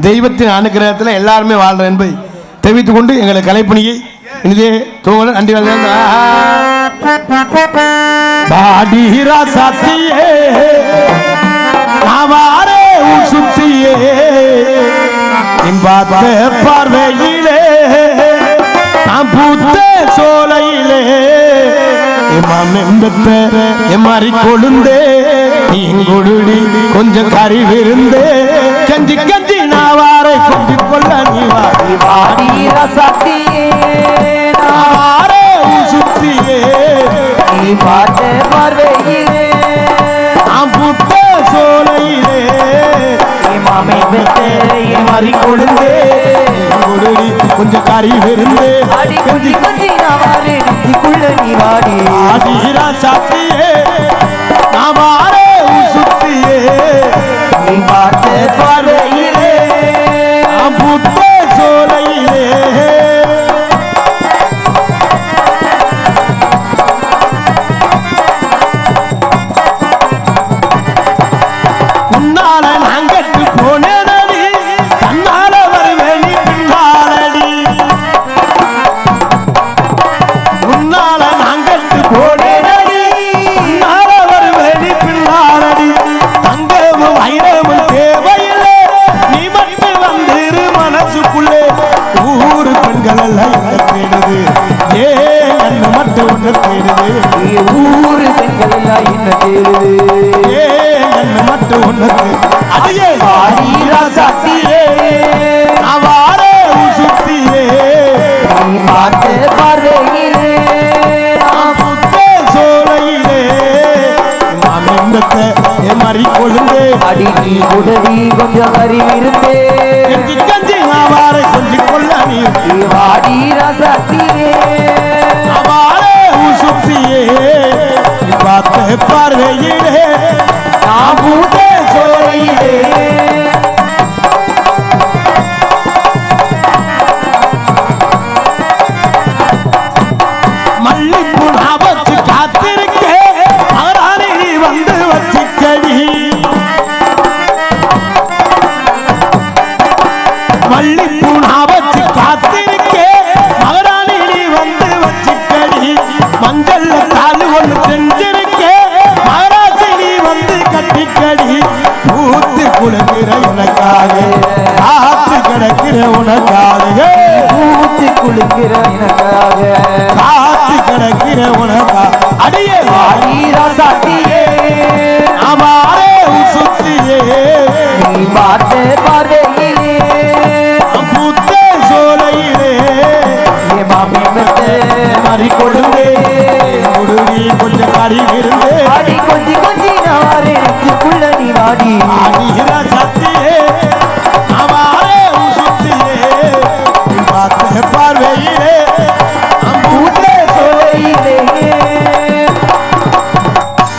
தெய்வத்தின் அனுகிரகத்தில் எல்லாருமே வாழ்றோம் என்பதை தெரிவித்துக் கொண்டு எங்களை கலைப்பணியை இனிதே தூங்கல நன்றி. பாடிரா சாத்தியே நாவாரே சுத்தியே பார்த்த பார்வையிலே நான் பூத்த சோலையிலே மாறி கொழுந்தே நீங்கொடுடி கொஞ்சம் கறி விருந்தே கஞ்சி கஞ்சி நாவாரை கொஞ்சி கொள்ள நீ வாடி ரசத்தியே நாவாரே சுத்தியே நீ பார்த்த பார்வையிலே நான் பூத்த சோலையிலே மாமே மாறி கொழுந்தே கொஞ்சம் கறி விருந்தே கஞ்சி கஞ்சி நாவாரே நீ வாடி ஆதிரா சாத்தியே நாவாரே சுத்தியே நீ பார்த்த பார்வையிலே பூத்த சோலையிலே உன்னால நாங்கட்டு போனேனடி தன்னால வருவேணி பின்னாலடி உன்னால நாங்கட்டு போனேனடி தன்னால வருவேணி பின்னாலடி தங்கமும் வைரமும் தேவையில்லை நீ மட்டும் வந்திரு மனசுக்குள்ளே ஊரு பெண்கள் எல்லாம் என்ன தேடுது ஏன் என்ன மட்டும் ஒன்று தேடுது ஊரு பெண்கள் எல்லாம் என்ன தேடுது ஏன் ராசாத்தியே அவாரே உசுத்தியே நீ பார்த்த பார்வையிலே புத்தே சோலையிலே மாமியத்தை மறி கொழுந்தே அடி நீ உதவி கொஞ்சம் அறிவிருந்தே கஞ்சி அவாரை கொஞ்சம் கொள்ள நீ வாடி ராசாத்தியே அவாரே உசுத்தியே பார்த்த பார்வையிலே நான் பூத்தே சோலையிலே மல்லிப்பூ நாபத்து காத்திருக்கே மகராணி நீ வந்து வச்சுக்கடி மல்லிப்பூ நாபத்து காத்திருக்கே மகராணி நீ வந்து வச்சுக்கடி மஞ்சள் தாலு ஒன்று செஞ்சிருக்கே மகராசி நீ வந்து கட்டிக்கடி ஊத்து குளிக்கிற உனக்காக காத்து கிடக்கிற உனக்காக பூத்து குளிக்கிற எனக்காக காத்து கிடக்கிற உனக்கா அடியே வாடி ராசாத்தியே அவாரே உசுத்தியே நீ பார்த்த பார்வையிலே புத்தே சோலையிலே ஏ மாமி மெத்தே மறி கொடுந்தே கொடுவி கொஞ்சம் கறி இருந்தே அடி கொஞ்சி கொஞ்சி நாரே நெஞ்சுக்குள்ள நீ வாடி ஆகிற சத்தியே அவாரே உசுத்தியே பார்த்த பார்வையிலே பூத்தே சோலையிலே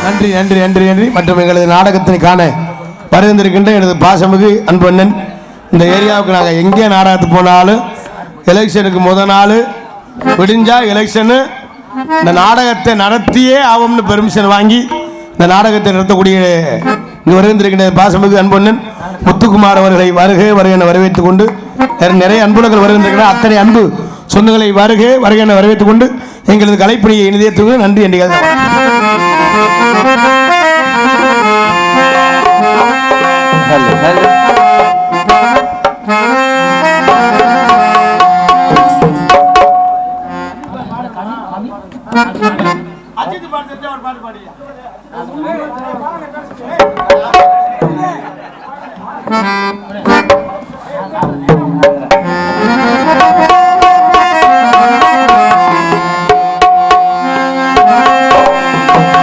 நன்றி நன்றி நன்றி நன்றி மற்றும் எங்களது நாடகத்தினை காண வருகின்றிருக்கின்ற எனது பாசமிகு அன்பண்ணன் இந்த ஏரியாவுக்கு நாங்கள் எங்கே நாடகத்துக்கு போனாலும் எலெக்ஷனுக்கு முதல் நாள் விடிஞ்சா எலெக்ஷனு இந்த நாடகத்தை நடத்தியே ஆகும்னு பெர்மிஷன் வாங்கி இந்த நாடகத்தை நடத்தக்கூடிய இங்கே வருகின்றிருக்கின்ற பாசமிகு அன்பண்ணன் முத்துக்குமார் அவர்களை வருகை என வரவேற்றுக் கொண்டு நிறைய அன்புலங்கள் வருகின்ற அத்தனை அன்பு சொந்தங்களை வருகை என வரவேற்றுக் கொண்டு எங்களது கலைப்பணியை இணையத்துக்கு நன்றி என்று hello hello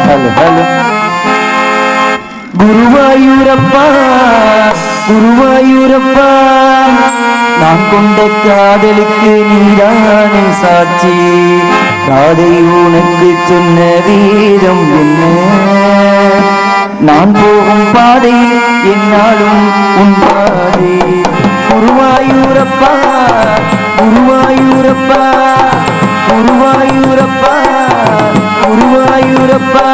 hello hello Guruvayurappa Guruvayurappa நான் கொண்ட காதலுக்கு நீதானே சாட்சி காதை உனக்கு சொன்ன வீரம் என்ன நான் போகும் பாதை என்னாலும் உன் பாதை குருவாயூரப்பா குருவாயூரப்பா குருவாயூரப்பா குருவாயூரப்பா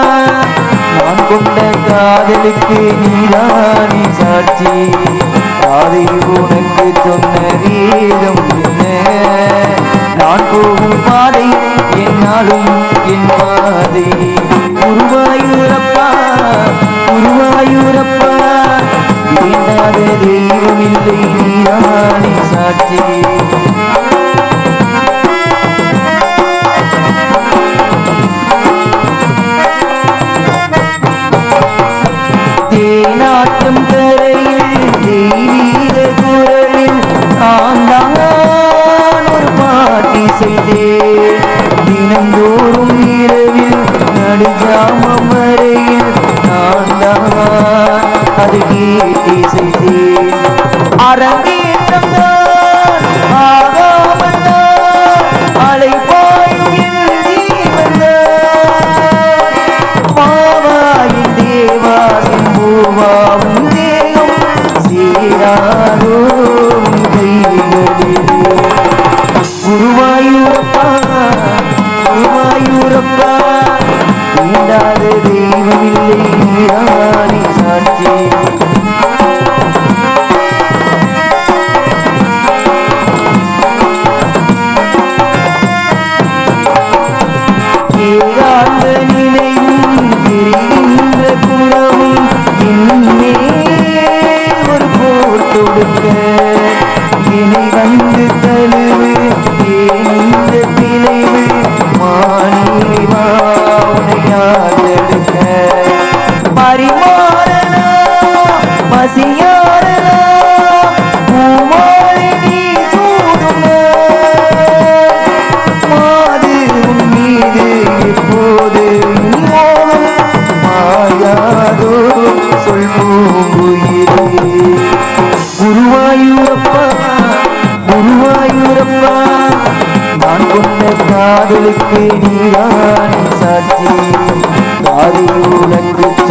நான் கொண்ட காதலுக்கு நீதானே சாட்சி காதை உனக்கு சொன்ன வீரம் என்ன நான் போகும் பாதை என்னாலும் என் பாதை குருவாயூரப்பா குருவாயூரப்பா வேண்டாத தெய்வமில்லை நீதானே சாட்சி தேனாட்டம் கரையில் தெய்வீக குரலில் நான் ஒரு பாட்டி செய்தேன் தினந்தோறும் இரவில் நடுஜாமம் வரையில் நான் அது கேட்டி செய்தேன் அரங்கேற்றம் தான் ஆகாமல் தான் அலைபாயும் என் ஜீவன் பாவாயின் தேவா செம்பூவாவும் தேகம் சீராரோ கைகளிலே குருவாயூரப்பா குருவாயூரப்பா வேண்டாத தெய்வமில்லை நீரானே சாட்சி கேளாத நினைவும் தெரிகின்ற குணமும் என்னேல் ஒரு போர் தொடுக்க இணை வந்து தழுவு ஏன் இந்த பிழைவு மானிவா உனையாதெடுக்க பரிமாறலாம் பசியாறலாம் ஆதியில் உனக்கு